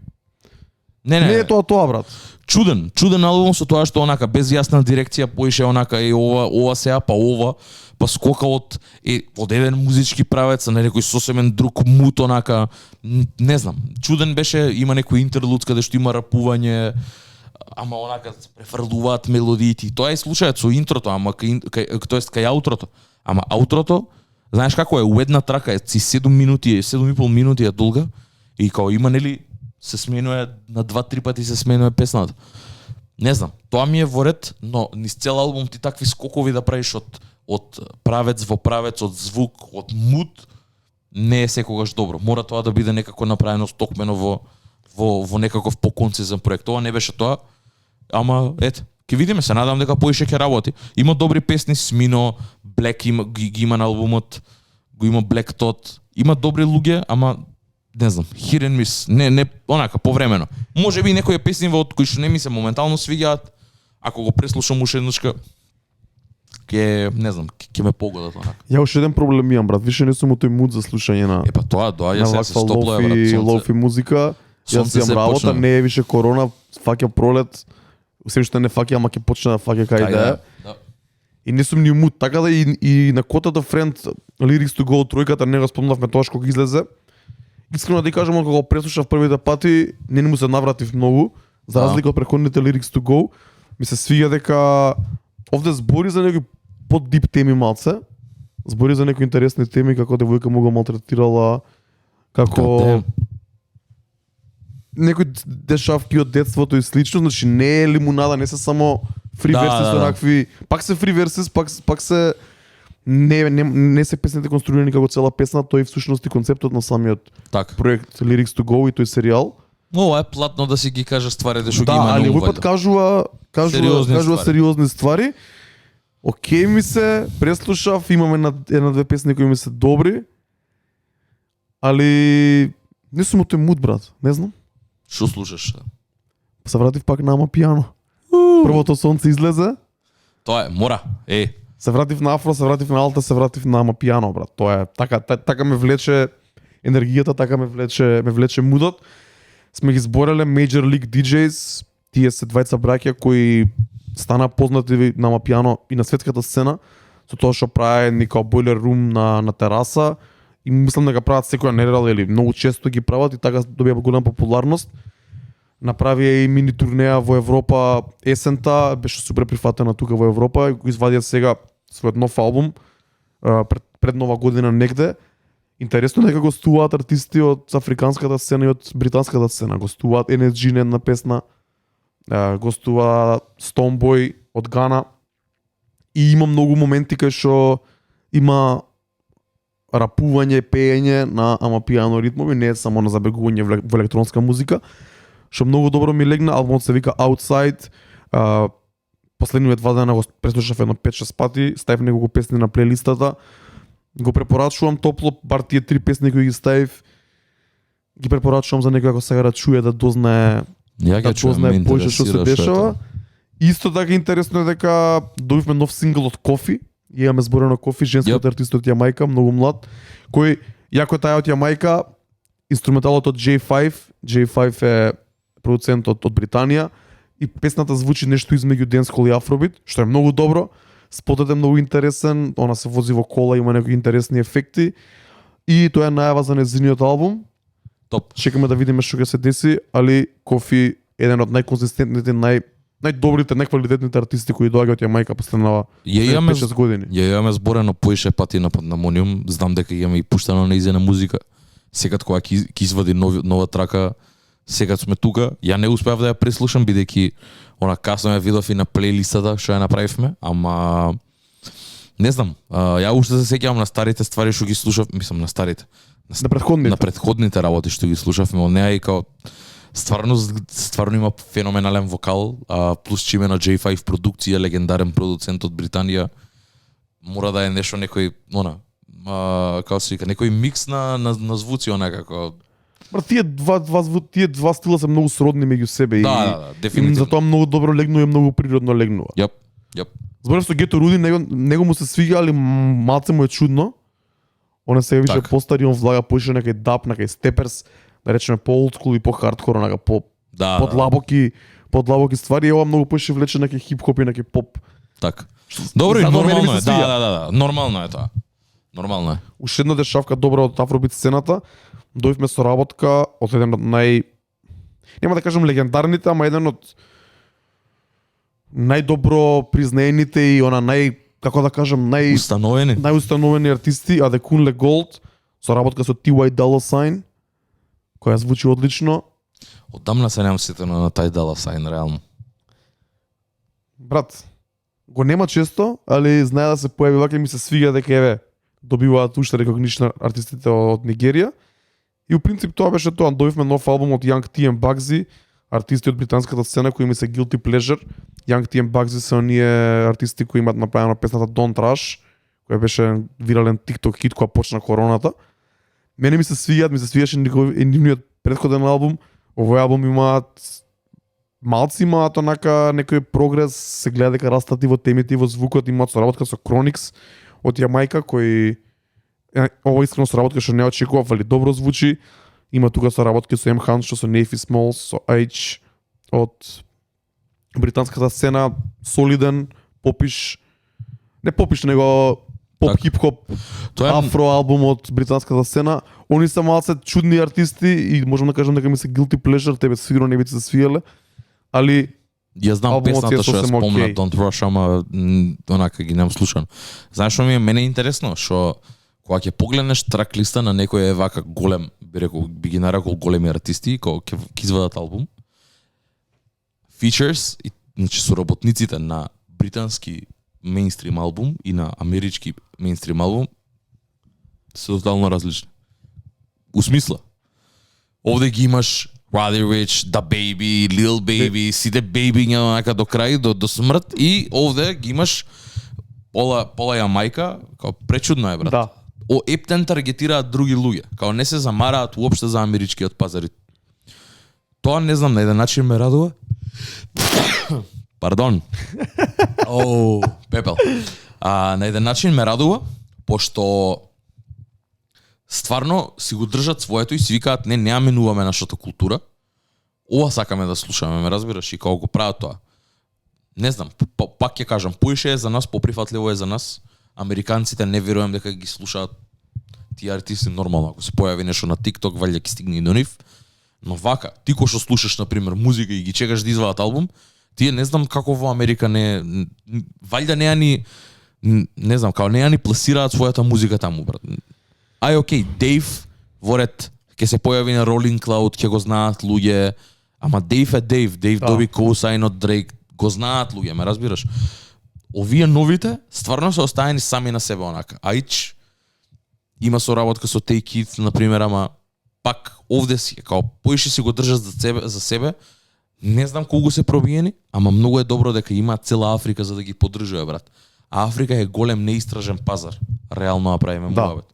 не е тоа брат. чуден албум со тоа што онака без јасна дирекција поише онака ова сега па скока од еден музички правец на некој сосемен друг мут онака не знам. Чуден беше, има некој интерлуд каде што има рапување, ама онака се префрлуваат мелодиите. Тоа е случајот со интрото, ама тоест кај аутрото. Ама аутрото, знаеш како е, у една трака е 7 минути, 7,5 минути е долга и као има нели се сменува на 2-3 пати се сменува песната. Не знам, тоа ми е во ред, но низ цел албум ти такви скокови да правиш од правец во правец, од звук, од мут, не е секогаш добро. Мора тоа да биде некако направено стокмено во некаков поконцизен проект. Тоа не беше тоа, ама ете, ќе видиме, се надам дека поише ќе работи. Има добри песни, Смино, Black ги има на албумот, го има Black Tot, има добри луѓе, ама не знам, hit and miss, не онака повремено. Може би некои песни од кои што не ми се моментално свиѓаат, ако го преслушам уште еднашка, не знам, ќе ме погодат онака. Ја уште еден проблем имам, брат, више не сум у тој муд за слушање на Епа тоа доаѓа се стопло е, брат, лофи музика. Јас имам работа, не е више корона, фаќа пролет, се уште не фаќа, ама ќе почне да фаќа кај да е. И не сум ни у муд, така да и на котата Friend Lyrics to Go тројката не го спомнавме тоа што излезе. Искрено да кажам, кога го преслушав првите пати, не му се навратив многу, за разлика од претходните Lyrics to Go. Ми се свиѓа дека овде збори за некои под-дип теми малце, збори за некои интересни теми, како девојка му го малтретирала, како некои дешавки од детството и слично, значи не е лимунада, не се само free verses онакви, пак се free verses, пак се не се песните конструирани како цела песна, тој всушност и концептот на самиот проект Lyrics to Go и тој серијал. Ова е платно да си ги кажеш стварите што ги има на али овој пат кажува сериозни ствари. Океј ми се, преслушав, имаме една-две песни кои ми се добри, али не сум у тој муд, брат, не знам. Што слушаш? Се вратив пак на Амапијано. Првото сонце излезе. Тоа е, мора, Се вратив на Афро, се вратив на Алта, се вратив на Амапијано, брат. Тоа е, така ме влече енергијата, така ме влече мудот. Сме ги збореле Major League DJs, тие се двајца браќа кои стана познати на Амапијано и на светската сцена, со тоа што прави некој бойлер рум на тераса и мислам дека прават секоја неделя или многу често ги прават и така добија голема популарност. Направија и мини турнеја во Европа есента, беше супер прифатена тука во Европа и го извадија сега својот нов албум пред нова година негде. Интересно дека гостуваат артисти од африканската сцена и од британската сцена. Гостуваат NSG на една песна, гостува Stonebwoy од Гана и има многу моменти кај што има рапување, пеење на Амапијано ритмови, не е само на забегување во електронска музика, што многу добро ми легна. Албумот се вика Outside. Последниот 2 дена го преслушав едно 5-6 пати, ставив неколку песни на плейлистата. Го препорачувам топло, бар тие 3 песни кои ги ставив. Ги препорачувам за некој ако сега да чуе, да дознае поише што се дешава. Исто така интересно е дека добивме нов сингл од Кофи. Имаме зборено Кофи, женскиот артист од Јамајка, многу млад, кој јако тај од Јамајка, инструменталот од J5. J5 е продуцент од Британија и песната звучи нешто измеѓу денскол и афробит, што е многу добро. Спотот е многу интересен, она се вози во кола, има некои интересни ефекти и тоа е најава за нејзиниот албум. Топ. Чекаме да видиме што ќе се деси, али Кофи е еден од најконзистентните, најдобрите, најквалитетните артисти кои доаѓаат од Јамајка последнава 5-6 години. Ја имаме зборено поише пати на Pandemonium, знам дека имаме и пуштано нејзина музика. Секад кога ќе извади нова трака, секад сме тука. Ја не успеав да ја преслушам бидејќи она касно ја видов и на плейлистата што ја направивме, ама не знам. Ја уште се сеќавам на старите ствари што ги слушав, мислам на старите. На претходните работи што ги слушавме од неа и као стварно има феноменален вокал, плюс че има на J5 продукција, легендарен продуцент од Британија. Мора да е нешто некој, како се вика, некој микс на звуци онакако. Тие два стила се многу сродни меѓу себе и дефинитивно. Затоа многу добро легнува и многу природно легнува. Јап. Зборев со Гето Руди, него му се свига, али малце му е чудно. Он е сега више постари, он влага поише некај дап, некај степерс, да речеме по олдскул и по хардкор, онака по подлабоки подлабоки ствари, ова многу поише влече на ке хип-хоп и на ке поп. Така. Добро, и затоа мене нормално ми е. се свиѓа. Да. Нормално е тоа. Нормално е. Уште една дешавка добра од афробит сцената. Дојдовме со работка од еден од нема да кажам легендарните, ама еден од најдобро признаените и она како да кажам, Установени. најустановени артисти, Адекунле Голд, со работка со T.Y. Dolla Sign, која звучи одлично. Одамна се немам сетено на тај Дала Сайн, реално. Брат, го нема често, али знае да се појави вака и ми се свига дека еве добиваат уште рекогнишн артистите од Нигерија. И у принцип тоа беше тоа. Добивме нов албум од Young T and Bugsy, артисти од британската сцена кои ми се guilty pleasure. Young T and Bugsy се оние артисти кои имаат направена песната Don't Rush, која беше вирален TikTok хит кога почна короната. Мене ми се свиѓаше нивниот претходен албум. Овој албум имаат онака некој прогрес, се гледа дека растат и во темите и во звукот, имаат соработка со Chronix од Јамајка, кој ова искрено соработка што не очекував, али добро звучи. Има тука соработки со M Huncho, со Nefy Smalls, со H од британската сцена, солиден, попиш, не попиш, него поп хип-хоп, афро албум од британската сцена. Они се малце чудни артисти и можам да кажам дека ми се guilty pleasure, тебе сигурно не би се свиеле, али Ја знам албумот песната е што ја сосем спомна окей. Don't Rush, ама онака ги немам слушан. Знаеш што ми е мене интересно, што кога ќе погледнеш трак листа на некој е вака голем, би ги нарекол големи артисти, кога ќе извадат албум, features, и, значи соработниците на британски мејнстрим албум и на амерички мејнстрим албум се тотално различни. У смисла, овде ги имаш Roddy Ricch, Da Baby, Lil Baby, сите бейбиња онака до крај, до смрт, и овде ги имаш пола Јамајка, као пречудно е, брат. Да. Ептен таргетираат други луѓе, као не се замараат уопште за америчкиот пазар. Тоа не знам, на еден начин ме радува. Пардон. Пепел. На еден начин ме радува, пошто стварно си го држат своето и си викаат не ја менуваме нашата култура. Ова сакаме да слушаме, ме разбираш, и како го прават тоа. Не знам, пак ќе кажам, поише е за нас, поприфатливо е за нас. Американците не верувам дека ги слушаат тие артисти нормално. Ако се појави нешто на TikTok, валјда ќе стигне и до нив. Но вака, ти кој што слушаш на пример музика и ги чекаш да извадат албум, тие не знам како во Америка валјда неа ни не знам, као неа ни пласираат својата музика таму, брат. Ај окей, Дейв во ред ќе се појави на Rolling Cloud, ќе го знаат луѓе, ама Дейв е Дейв, доби co-sign од Drake, го знаат луѓе, ме разбираш? Овие новите стварно се оставени сами на себе онака. Ајч има соработка со Take It, на пример, ама пак овде си, као поише си го држат за себе. Не знам колку се пробиени, ама многу е добро дека има цела Африка за да ги поддржува, брат. А Африка е голем неистражен пазар. Реално направиме муабет.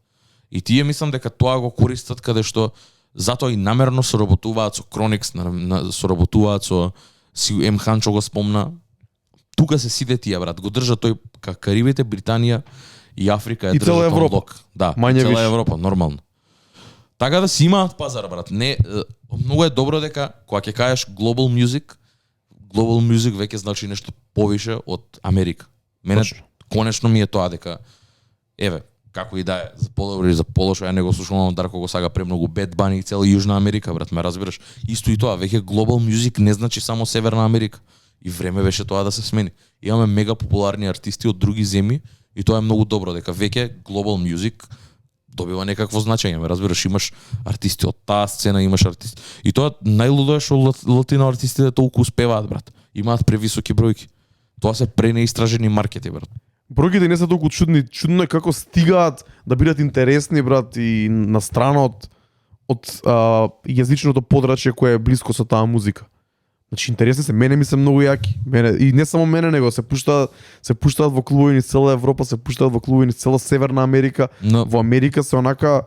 И тие мислам дека тоа го користат каде што затоа и намерно соработуваат со Chronix, соработуваат со M Huncho го спомна. Тука се сите тие, брат, го држат тој Карибите, Британија и Африка е и цела Европа. лок. Да, Мање цела више. Европа, нормално. Така да си имаат пазар, брат. Не, многу е добро дека кога ќе кажеш global music веќе значи нешто повише од Америка. Мене конечно ми е тоа дека еве, како и да е, за подобро или за полошо, ја не го слушам, Дарко го сага премногу Bad Bunny и цела Јужна Америка, брат, ме разбираш? Исто и тоа, веќе global music не значи само Северна Америка. И време беше тоа да се смени. Имаме мега популарни артисти од други земји и тоа е многу добро дека веќе global music добива некакво значење, ме разбираш, имаш артисти од таа сцена, имаш артисти. И тоа најлудо е што латино артистите толку успеваат, брат. Имаат превисоки бројки. Тоа се пренеистражени маркети, брат. Бројките не се толку чудни, чудно е како стигаат да бидат интересни, брат, и на страна од јазичното подрачје кое е блиско со таа музика. Значи интересни се, мене ми се многу јаки. И не само мене, него се пуштаат во клубови низ цела Европа, се пуштаат во клубови низ цела Северна Америка. Но Во Америка се онака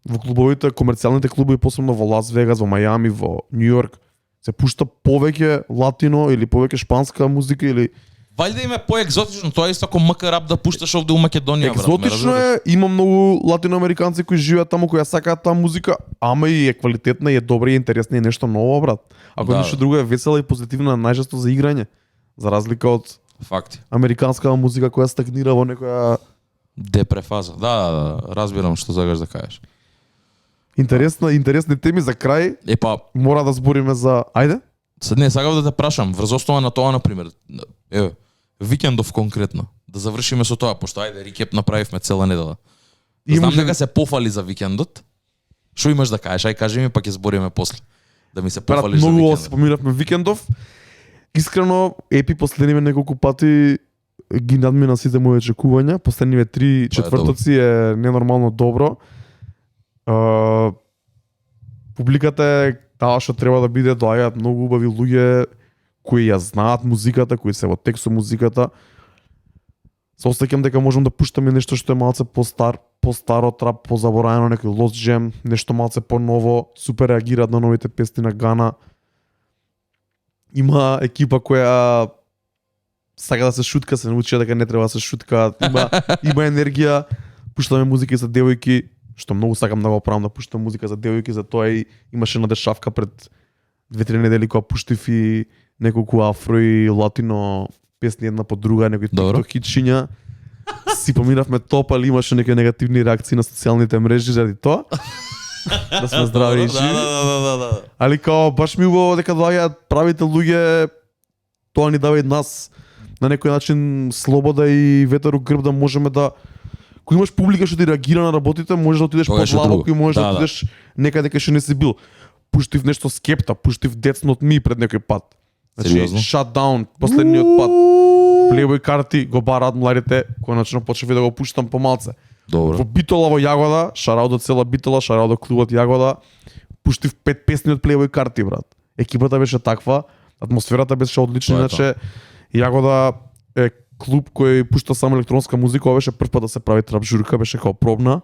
во клубовите, комерцијалните клубови, посебно во Лас Вегас, во Мајами, во Њујорк, се пушта повеќе латино или повеќе шпанска музика или Вајде им е поекзотично, тоа е исто како МК рап да пушташ овде у Македонија, брат. Екзотично е, има многу латиноамериканци кои живеат таму кои ја сакаат таа музика, ама и е квалитетна и е добра и интересна и нешто ново, брат. Ако Да. нешто друго е весела и позитивна, најчесто за играње, за разлика од Факти. американска музика која стагнира во некоја Депрефаза. Да, разбирам што сакаш да кажеш. интересни теми за крај. Епа, Мора да збориме за ајде. Сад не сакав да те прашам, врз основа на тоа на пример. Еве, викендов конкретно. Да завршиме со тоа, пошто ајде рекеп направивме цела недела. Знам Имаше- дека се пофали за викендот. Што имаш да кажеш? Ај кажи ми па ќе збориме после. Да ми се Брат, пофалиш за многу викендот. споминавме викендов. Искрено, Епи последниве неколку пати ги надмина сите мои очекувања. Последниве 3 четвртоци е ненормално добро. Публиката е таа што треба да биде, доаѓаат многу убави луѓе кои ја знаат музиката, кои се во тек со музиката. Се осеќам дека можам да пуштаме нешто што е малце постаро трап, позабораено, некој Lost Jam, нешто малце поново, супер реагираат на новите песни на Гана. Има екипа која сака да се шутка, се научи дека не треба да се шутка, има енергија, пуштаме музика за девојки, што многу сакам да го правам, да пуштам музика за девојки, затоа и имаше една дешавка пред 2-3 недели кога пуштив и неколку афро и латино песни една по друга, некои Добро. TikTok хитчиња. Си поминавме топ, али имаше некои негативни реакции на социјалните мрежи заради тоа. Да сме здрави и живи. Да. Али као баш ми убаво дека доаѓаат правите луѓе, тоа ни дава и нас на некој начин слобода и ветер у грб да можеме да кога имаш публика што ти реагира на работите, можеш да отидеш Тогаш е подлабоко друго. и можеш да, Да, да. отидеш некаде кај што не си бил. Пуштив нешто Скепта, пуштив Death Not Me пред некој пат. Значи, Сериозно? Shutdown, последниот пат. Playboy карти го бараат младите, коначно почнав и да го пуштам помалце. Добро. Во Битола во Јагода, шараут до цела Битола, шараут до клубот Јагода, пуштив 5 песни од Playboy карти, брат. Екипата беше таква, атмосферата беше одлична, Тоа е иначе Јагода е клуб кој пушта само електронска музика, ова беше прв пат да се прави трап журка, беше као пробна.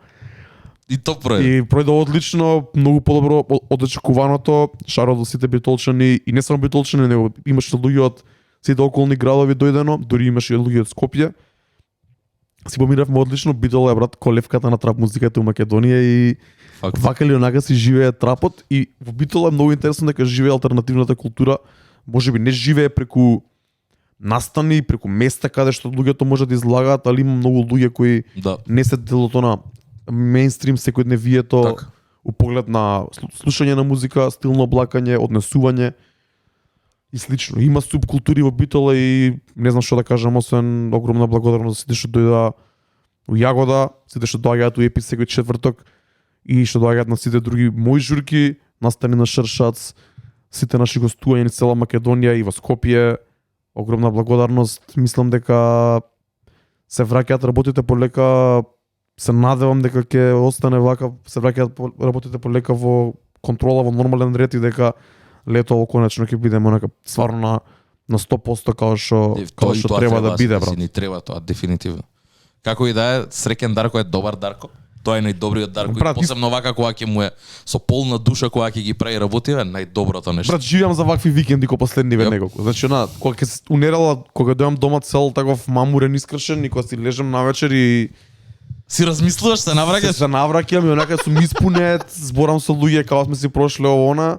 И то пројде. И пројде одлично, многу подобро од очекуваното. Шараут до сите битолчани и не само битолчани, него имаше луѓе од сите околни градови дојдено, дури имаше луѓе од Скопје. Си поминавме одлично, Битола е брат колевката на трап музиката у Македонија и Факт. вака или онака си живее трапот и во Битола е многу интересно дека живее алтернативната култура. Можеби не живее преку настани, преку места каде што луѓето можат да излагаат, али има многу луѓе кои Да. не се делото на мејнстрим секојдневието Така. у поглед на слушање на музика, стилно облакање, однесување и слично. Има субкултури во Битола и не знам што да кажам, освен огромна благодарност за сите што дојдоа у Јагода, сите што доаѓаат у Епи секој четврток и што доаѓаат на сите други мои журки, настани на Шршац, сите наши гостувања низ цела Македонија и во Скопје. Огромна благодарност. Мислам дека се враќаат работите полека. Се надевам дека ќе остане вака, се враќаат работите полека во контрола, во нормален ред и дека летово конечно ќе бидеме онака стварно на 100% као што треба да биде, брат. Ни треба тоа дефинитивно. Како и да е, среќен Дарко е добар Дарко. Тоа е најдобриот Дарко Брат, и посебно вака кога ќе му е со полна душа кога ќе ги прави работиве, најдоброто нешто. Брат, живеам за вакви викенди ко последниве Јоп. неколку. Значи, кога ќе се унерала, кога дојам дома цел таков мамурен искршен и кога си лежам навечер и Си размислуваш, се навраќаш? се навраќам и онака сум испунет, зборам со луѓе како сме си прошли ово она,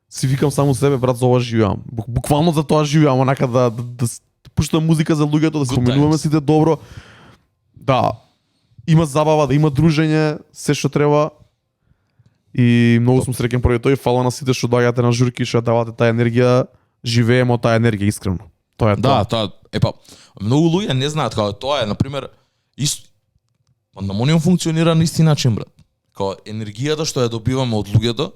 си викам само себе, брат, за ова живеам. Буквално за тоа живеам, онака да пуштам музика за луѓето, да Good споминуваме times. сите добро. Да, има забава, да има дружење, се што треба. И многу сум среќен поради тоа и фала на сите што доаѓате на журки, што ја давате таа енергија, живееме од таа енергија искрено. Тоа е Да, тоа. тоа, епа, многу луѓе не знаат како тоа е, на пример, Пандамониум функционира на исти начин, брат. Као енергијата што ја добиваме од луѓето,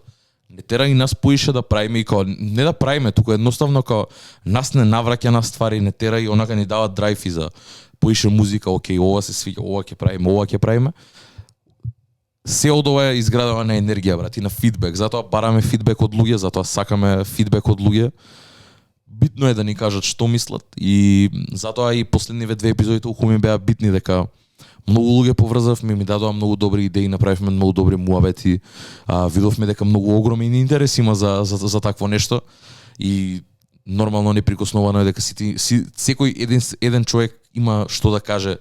не тера и нас поише да правиме и као не да правиме, туку едноставно као нас не навраќа на ствари, не тера и онака ни дава драйв и за поише музика, окей, ова се свиѓа, ова ќе правиме. Се од ова е изградено на енергија, брат, и на фидбек. Затоа бараме фидбек од луѓе, затоа сакаме фидбек од луѓе. Битно е да ни кажат што мислат и затоа и последниве 2 епизоди толку ми беа битни дека многу луѓе поврзавме, ми дадоа многу добри идеи, направивме многу добри муабети, видовме дека многу огромен интерес има за такво нешто и нормално неприкосновено е дека секој еден човек има што да каже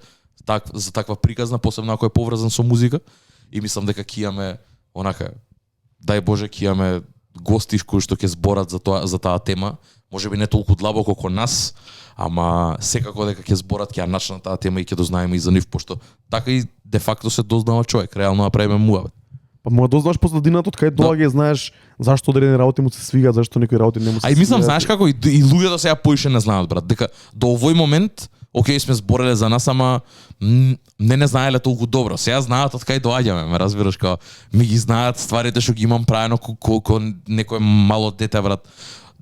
за таква приказна, посебно ако е поврзан со музика, и мислам дека ќе имаме онака, дај Боже, ќе имаме гости кои што ќе зборат за таа тема, можеби не толку длабоко како нас, ама секако дека ќе зборат, ќе ја начнат таа тема и ќе дознаеме и за нив, пошто така и де факто се дознава човек, реално направиме муабет. Па може да знаеш позадината од кај доаѓа и знаеш зашто одредени работи му се свигаат, зашто некои работи не му се свигаат. А и мислам, знаеш како и луѓето сега поише не знаат, брат, дека до овој момент окей, сме збореле за нас, ама не знаеле толку добро. Сега знаат од кај доаѓаме, ме разбираш, како ми ги знаат стварите што ги имам правено колку некој мало дете, брат.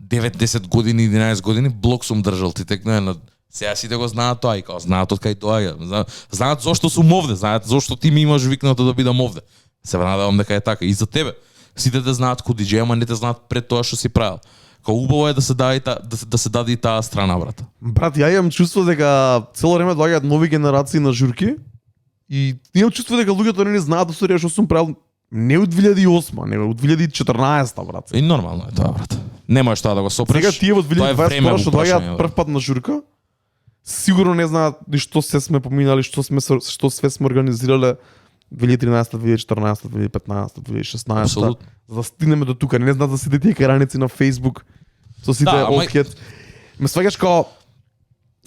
9-10 години, 11 години блок сум држал, ти текнува на сега сите го знаат тоа и како знаат од кај доаѓа. Знаат зошто сум овде, знаат зошто ти ми имаш викнато да бидам овде. Се надевам дека е така и за тебе. Сите да знаат кој диџеј, ама не те знаат пред тоа што си правил. Као убаво е да се даде и таа страна, брат. Брат, ја имам чувство дека цело време доаѓаат нови генерации на журки и имам чувство дека луѓето не знаат усторија што сум правил не од 2008, не од 2014, брат. И нормално е тоа, брат. Не можеш тоа да го сопреш. Сега тие во 2022 што доаѓаат прв пат на журка, сигурно не знаат ни што се сме поминали, што све сме организирале 2013, 2014, 2015, 2016, за да стигнеме до тука. Не знаат за сите тие караници на Facebook, со сите олдхед. Ме сваѓаш као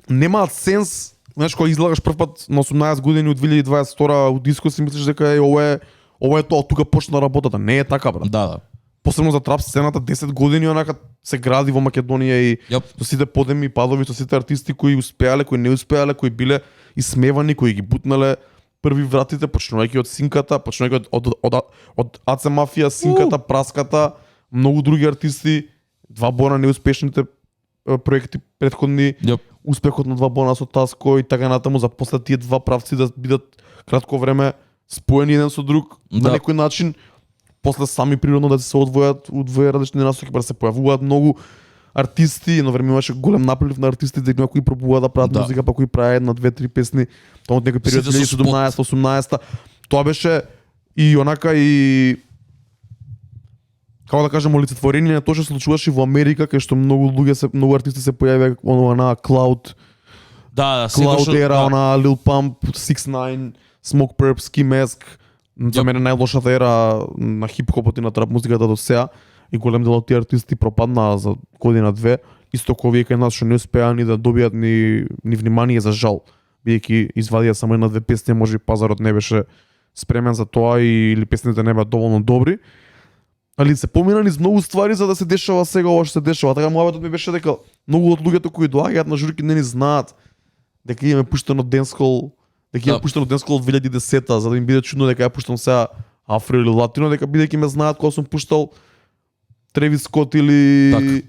немаат сенс, знаеш, кога излагаш прв пат на 18 години од 2022 од диско си мислиш дека ова е тоа, од тука почна работата. Не е така, брат. Да. Посебно за трап сцената 10 години онака се гради во Македонија и со сите подеми и падови, со сите артисти кои успеале, кои не успеале, кои биле исмевани, кои ги бутнале први вратите, почнувајќи од Синката, почнувајќи од АЦ Мафија, Синката, Праската, многу други артисти, два бона неуспешните проекти претходни, успехот на два бона со Таско и така натаму, за после тие два правци да бидат кратко време споени еден со друг на некој начин, после сами природно да се одвојат у две различни насоки, па да се појавуваат многу артисти, едно време имаше голем наплив на артисти, дека кои пробуваат да прават музика, па кои правеат една, две, три песни, тоа од некој период 2017-18. Тоа беше и онака и како да кажем олицетворение на тоа што се случуваше во Америка, кај што многу артисти се појавија на Cloud. Cloud era, на Lil Pump, 6ix9ine, Smoke Perp, Ski Mask. За мене најлошата ера на хип-хопот и на трап музиката до сега. И голем дел од тие артисти пропаднаа за година-две, исто како овие кај нас што не успеа ни да добијат ни внимание, за жал. Бидејќи извадија само една-две песни, може и пазарот не беше спремен за тоа или песните не беа доволно добри. Али се помина низ многу ствари за да се дешава сега ова што се дешава. Така муабетот ми беше дека многу од луѓето кои доаѓаат на журки не ни знаат дека имаме пуштено денскол, дека имаме пуштено денскол од 2010-та, за да им биде чудно дека ја пуштам сега афро или латино, дека бидејќи ме знаат кога сум пуштал Тревис Скот или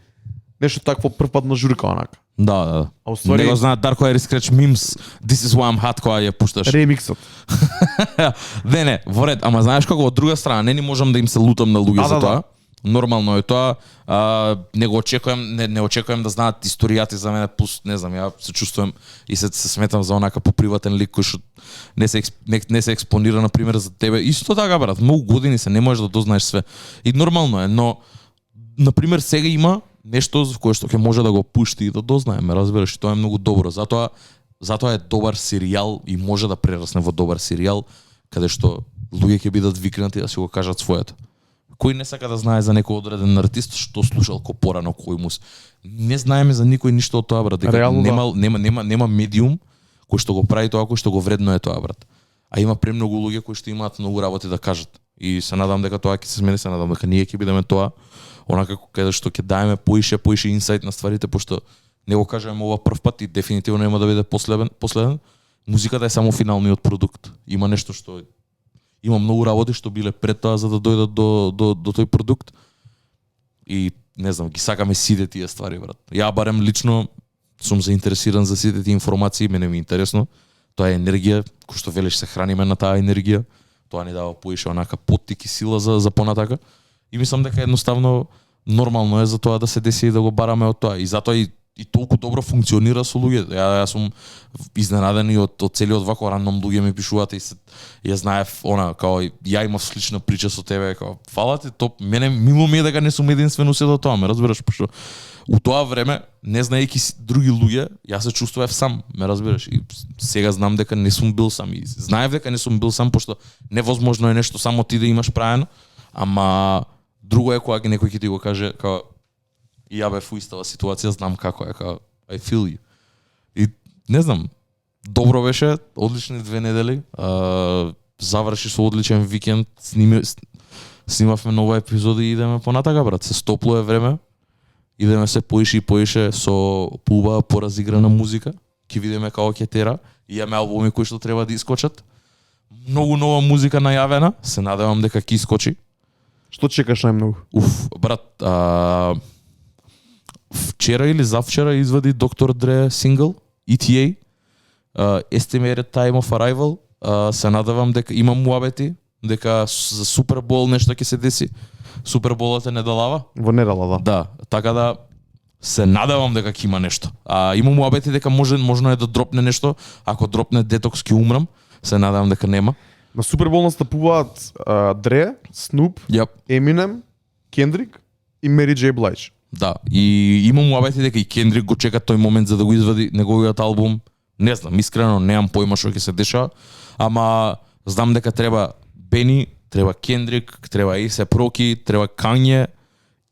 нешто такво прв пат на журка онака. Да. А уствари не го знаат Darko Iris Scratch Memes, This is why I'm hot кога ја пушташ. Ремиксот. Не, во ред, ама знаеш како од друга страна не можам да им се лутам на луѓе за тоа. Нормално е тоа. Не го очекувам, не очекувам да знаат историјата за мене, плюс не знам, ја се чувствувам и се сметам за онака поприватен лик кој што не се експонира на пример за тебе. Исто така, брат, многу години се не можеш да дознаеш све. И нормално е, но на пример сега има нешто за кое што ќе може да го пушти и да дознаеме, разбираш, и тоа е многу добро. Затоа е добар серијал и може да прерасне во добар серијал каде што луѓе ќе бидат викнати да си го кажат своето. Кој не сака да знае за некој одреден артист што слушал ко порано, кој му не знаеме за никој ништо од тоа, брат, дека нема медиум кој што го прави тоа, кој што го вреднува тоа, брат. А има премногу луѓе кои што имаат многу работи да кажат. И се надам дека тоа ќе се смени, се надам дека ние ќе бидеме тоа онака каде што ќе даеме поише инсайт на стварите, пошто не го кажуваме ова прв пат и дефинитивно нема да биде последен. Музиката е само финалниот продукт. Има нешто што има многу работи што биле пред тоа за да дојдат до тој продукт. И не знам, ги сакаме сите тие ствари, брат. Ја барем лично сум заинтересиран за сите тие информации, мене ми е интересно. Тоа е енергија, кој што велиш се храниме на таа енергија. Тоа ни дава поише онака поттик и сила за понатака. И мислам дека едноставно нормално е за тоа да се деси и да го бараме од тоа. И затоа и и толку добро функционира со луѓето. Јас сум изненаден и од целиот вако рандом луѓе ми пишуваат и ја знаев она као ја имав слична прича со тебе, као фала ти, то мене мило ми е дека не сум единствен у сето тоа, ме разбираш, пошто у тоа време, не знаејќи други луѓе, јас се чувствував сам, ме разбираш, и сега знам дека не сум бил сам и знаев дека не сум бил сам, пошто невозможно е нешто само ти да имаш правено, ама друго е кога некој ќе ти го каже као и ја бев во истава ситуација, знам како е, као I feel you. И не знам, добро беше, одлични 2 недели, заврши со одличен викенд, снимавме нова епизода и идеме понатака, брат, се стопло е време, идеме се поише и поише со пуба поразиграна музика, ќе видиме како ќе тера, и имаме албуми кои што треба да искочат, многу нова музика најавена, се надевам дека ќе искочи. Што чекаш најмногу? Брат, вчера или завчера извади Доктор Дре сингл, ETA, Estimated Time of Arrival, се надевам дека имам муабети, дека за Супербол нешто ќе се деси. Суперболот е недалава? Во недела, да. Да, така да се надевам дека ќе има нешто. Имам муабети дека можно е да дропне нешто, ако дропне Детокс ќе умрам, се надевам дека нема. На Супербол настапуваат Дре, Снуп, Еминем, Кендрик и Мери Джей Блайдж. Да, и имам муабети дека и Кендрик го чека тој момент за да го извади неговиот албум. Не знам, искрено немам појма што ќе се дешава, ама знам дека треба Бени, треба Кендрик, треба A$AP Rocky, треба Kanye.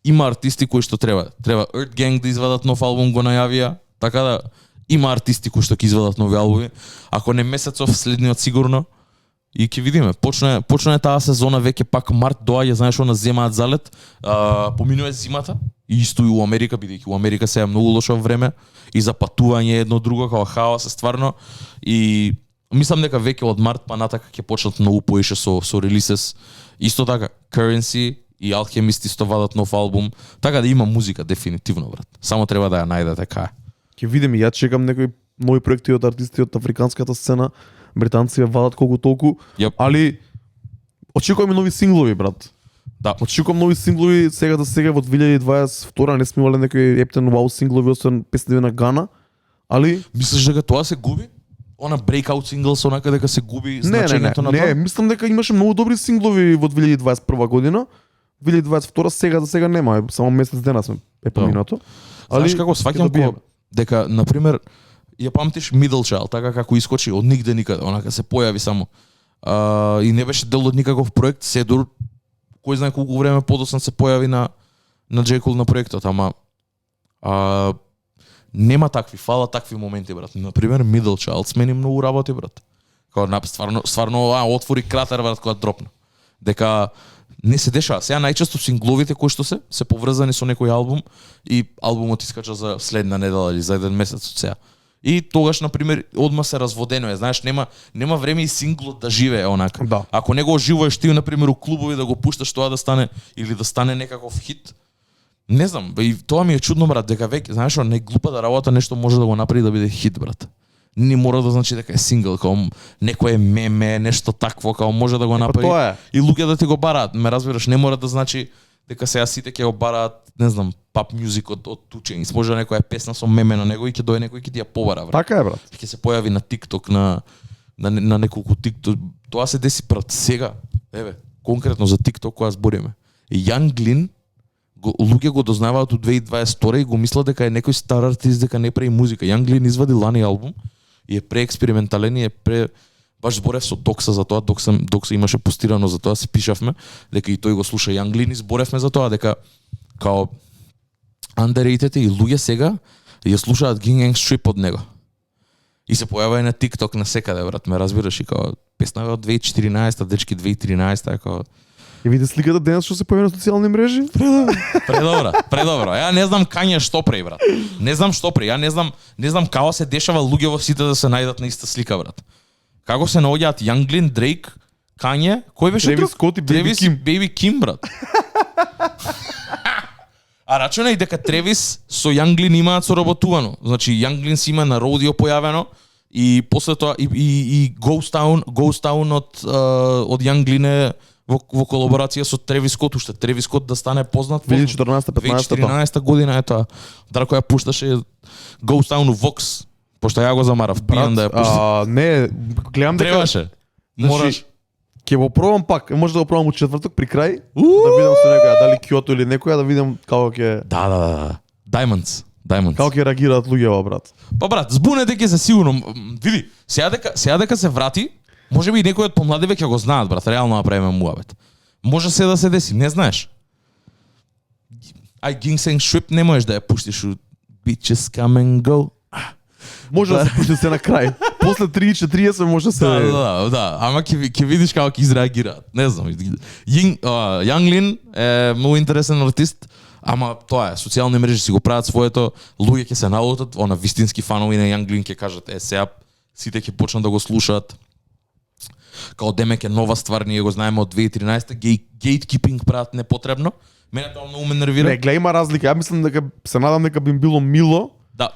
Има артисти кои што треба. Треба Earth Gang да извадат нов албум, го најавија. Така да има артисти кои што ќе извадат нови албуми. Ако не месецов, следниот сигурно. И ќе видиме. Почна таа сезона, веќе пак март доаѓа, знаеш, она земаат залет. Поминува зимата и исто и у Америка, бидејќи у Америка сега многу лошо време и за патување едно друго, како хаос е стварно. И мислам дека веќе од март па натака ќе почнат многу поише со релисес. Исто така Currency и Alchemist исто вадат нов албум. Така да има музика дефинитивно, брат. Само треба да ја најдете кај. Ќе видиме, ја чекам некои нови проекти од артисти од африканската сцена. Британци ја вадат колку толку, али очекувам и нови синглови, брат. Да. Очекувам нови синглови сега за сега во 2022 не сме имале некои ептен вау синглови освен песни на Гана, али мислиш дека тоа се губи? Она breakout сингл со онака дека се губи значењето на тоа? Не, мислам дека имаше многу добри синглови во 2021 година. 2022 сега за сега нема, само месец дена сме поминато. Знаеш како сваќам дека на пример ја памтиш Middle Child, така како искочи од нигде никаде, онака се појави само. И не беше дел од никаков проект, Седур кој знае колку време подоцна се појави на J. Cole на проектот, ама нема такви, фала такви моменти, брат. На пример Middle Child смени многу работи, брат. Као стварно отвори кратер, брат, кога дропна. Дека не се дешава. Сега најчесто сингловите кои што се поврзани со некој албум и албумот искача за следна недела или за еден месец од сега. И тогаш, на пример, одма се разводено е. Знаеш, нема време и синглот да живее онака. Да. Ако не го оживуваш ти, на пример, у клубови да го пушташ тоа да стане или да стане некаков хит, не знам, и тоа ми е чудно, брат, дека веќе, знаеш, најглупа да работа нешто може да го направи да биде хит, брат. Не мора да значи дека е сингл, као некое меме, нешто такво, као може да го направи. Тоа е. И луѓе да ти го бараат, ме разбираш, не мора да значи дека сега сите ќе го бараат, не знам, pop music од Тучен. Може некоја песна со меме на него и ќе дојде некој ќе ти ја побара, брат. Така е, брат. Ќе се појави на TikTok, на неколку TikTok. Тоа се деси, брат, сега. Еве, конкретно за TikTok кога збориме. Young Glin луѓе го дознаваат од 2022 и го мислат дека е некој стар артист, дека не прави музика. Young Glin извади лани албум и е преекспериментален и е баш зборев со Докса за тоа, Докса имаше постирано за тоа, се пишавме дека и тој го слуша Young Glin и зборевме за тоа дека као underrated и луѓе сега ја слушаат Ging Gang Strip од него. И се појавува и на TikTok на секаде, брат, ме разбираш, и као песна од 2014, дечки 2013, као Ја види сликата денес што се појави на социјални мрежи? Предобро. Ја не знам Kanye што прави, брат. Не знам што прави. Ја не знам како се дешава луѓе во сите да се најдат на иста слика, брат. Како се наоѓаат Young Glin, Drake, Kanye, кој беше Travis Scott и Baby Kim, брат. А рачунај дека Тревис со Young Glin имаат соработувано. Значи Young Glin си има на Rodeo појавено и после тоа и Ghost Town од Young Glin е во колаборација со Треви Скот, уште Треви Скот да стане познат. 2014-15 2014 година е тоа. Драко ја пушташе Ghost Town Vox, пошто ја го замарав, пијан да ја пуштам. Не, гледам дека Требаше. Мораш. ќе го пробам пак, може да го пробам у четврток при крај, да видам со некоја, дали Киото или некоја, да видам како ќе Да. Diamonds. како ќе реагираат луѓето, брат. Па брат, збунете ќе се сигурно. Види, сега дека се врати, може би и некои од помладиве ќе го знаат, брат, реално направиме муабет. Може се да се деси, не знаеш. Ај Ginseng Strip не можеш да ја пуштиш у Bitches Come and Go. Може да се пушти се на крај. После 3:40 може да се Да. Ама ќе видиш како ќе изреагираат. Не знам. Young Lin е многу интересен артист, ама тоа е, социјални мрежи си го прават своето, луѓе ќе се налутат, она вистински фанови на Young Lin ќе кажат, сега сите ќе почнат да го слушаат. Као демек е нова ствар, ние го знаеме од 2013, gatekeeping прават непотребно. Мене тоа многу ме нервира. Не, гледа има разлика. Ја мислам дека се надам дека би им било мило. Да.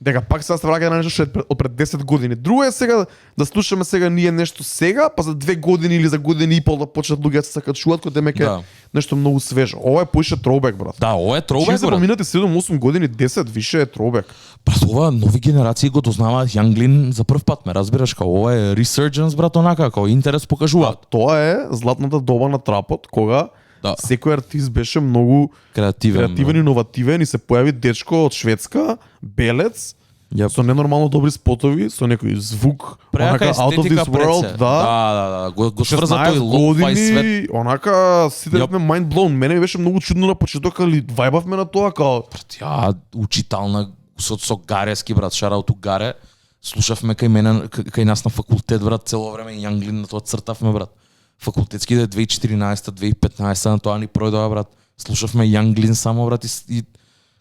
Дека пак сега се враќа на нешто што е од пред 10 години. Друго е сега да слушаме сега ние нешто сега, па за 2 години или за година и пол да почнат луѓе да се качуваат кога демек е нешто многу свежо. Ова е поише троубек, брат. Да, ова е троубек, брат. брат. Поминати 7-8 години, 10 више е троубек. Брат, ова нови генерации го дознаваат Young Lin за прв пат, ме разбираш, као ова е resurgence, брат, онака, као интерес покажуваат. Тоа е златната доба на трапот, кога секој артист беше многу креативен, иновативен и се појави дечко од Шведска, белец, со ненормално добри спотови, со некој звук, онака out of this world, да. Го сврза тој лоу-фај свет. Онака сите сме mind blown. Мене ми беше многу чудно на почеток, али вајбавме на тоа као ја учитална со Гарески, брат, шараут у Гаре. Слушавме кај нас на факултет, брат, цело време Young Lin на тоа цртавме, брат. Факултетските 2014, 2015 на тоа ни пројдоа, брат. Слушавме Young Lin само, брат, и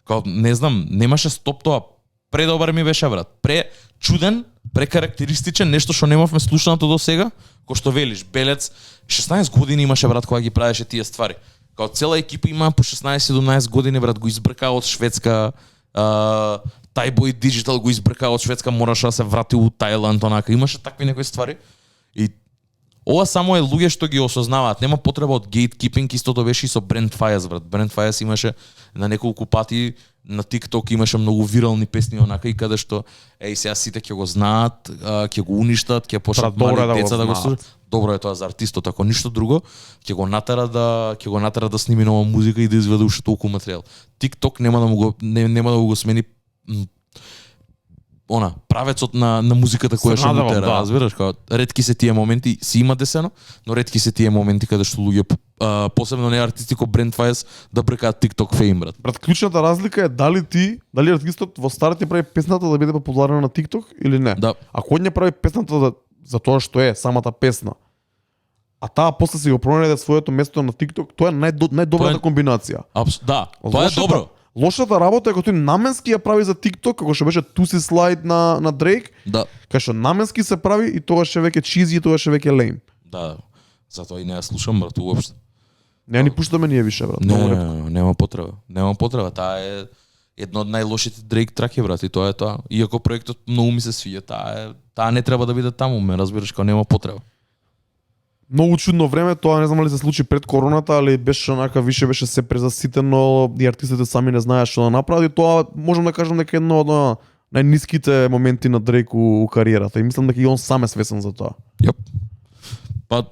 као не знам, немаше стоп тоа. Предобар ми беше, брат. Пречуден, прекарактеристичен, нешто што немавме слушнато до сега, кој што велиш, белец, 16 години имаше, брат, кога ги правеше тие ствари. Као цела екипа има по 16-17 години, брат, го избрка од Шведска, Тайбой Digital го избрка од Шведска, мораше да се врати у Тајланд, онака. Имаше такви некои ствари. И ова само е луѓе што ги осознаваат. Нема потреба од gatekeeping, истото беше и со Brent Faiyaz, брат. Brent Faiyaz имаше на неколку пати на TikTok имаше многу вирални песни онака и каде што сега сите ќе го знаат, ќе го уништат, ќе почнат мали деца да го слушаат. Добро е тоа за артистот, ако ништо друго, ќе го натера да сними нова музика и да изведе уште толку материјал. TikTok нема да го смени правецот на музиката која што му тера, разбираш, као ретки се тие моменти, си има десено, но ретки се тие моменти каде што луѓе посебно не артисти како Brent Faiyaz да бркаат TikTok фейм, брат. Брат, клучната разлика е дали артистот во старите прави песната да биде популарна на TikTok или не. Да. Ако од не прави песната за тоа што е самата песна, а таа после си го пронајде своето место на TikTok, тоа е најдобрата комбинација. Да, тоа е добро. Лошата работа е кога тој наменски ја прави за TikTok, како што беше Туси слайд на Drake. Да. Кај што наменски се прави и тогаш е веќе cheesy и тогаш е веќе lame. Да. Затоа и не ја слушам, брат, уопште. Не ни пуштаме ние више, брат. Нема потреба. Таа е едно од најлошите Drake траки, брат, и тоа е тоа. Иако проектот многу ми се свиѓа, таа не треба да биде таму, ме разбираш, кога нема потреба. Многу чудно време, тоа не знам дали се случи пред короната, али беше онака више беше се презаситено и артистите сами не знаеа што да направат и тоа можам да кажам дека е едно од најниските моменти на Дрейк у кариерата и мислам дека и он сам е свесен за тоа. Па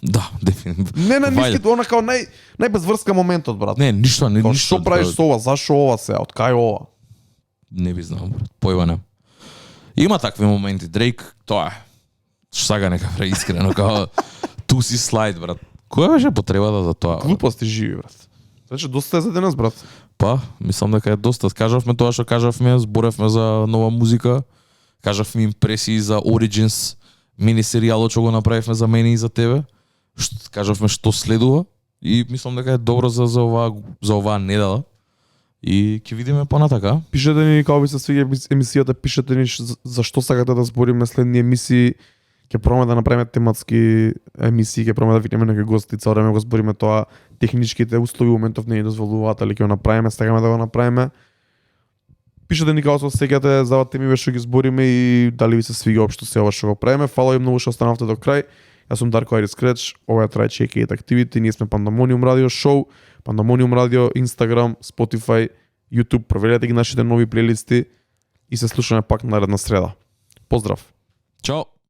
да, дефинитивно. Не на ниските, она као најбезврска моментот, брат. Не, ништо. Што правиш со ова? Зашо ова се? Од кај ова? Не би знал, брат. Појва не. Има такви моменти. Дрейк, тоа е. Сага нека преискрено, као Туси слайд, брат. Која беше потребата за тоа? Глупости живи, брат. Значи доста е за денес, брат. Па, мислам дека е доста. Кажавме тоа што кажавме, зборевме за нова музика, кажавме импресии за Origins, мини серијалот што го направивме за мене и за тебе. Кажавме што следува и мислам дека е добро за оваа недела. И ќе видиме понатака. Пишете ни како ви се свиѓа емисијата, пишете ни за што сакате да збориме следни емисии. Ќе пробаме да направиме тематски емисии, ќе пробаме да видиме некои гости, цело време го збориме тоа, техничките услови моментов не ни дозволуваат, али ќе го направиме, сакаме да го направиме. Пишете ни како се сеќате за теми што ги збориме и дали ви се свиѓа општо се ова што го правиме. Фала ви многу што останавте до крај. Јас сум Дарко Айрис Креч, ова е Try Check It Activity, ние сме Pandemonium Radio Show, Pandemonium Radio, Instagram, Spotify, YouTube, проверете ги нашите нови плейлисти и се слушаме пак наредна среда. Поздрав! Чао!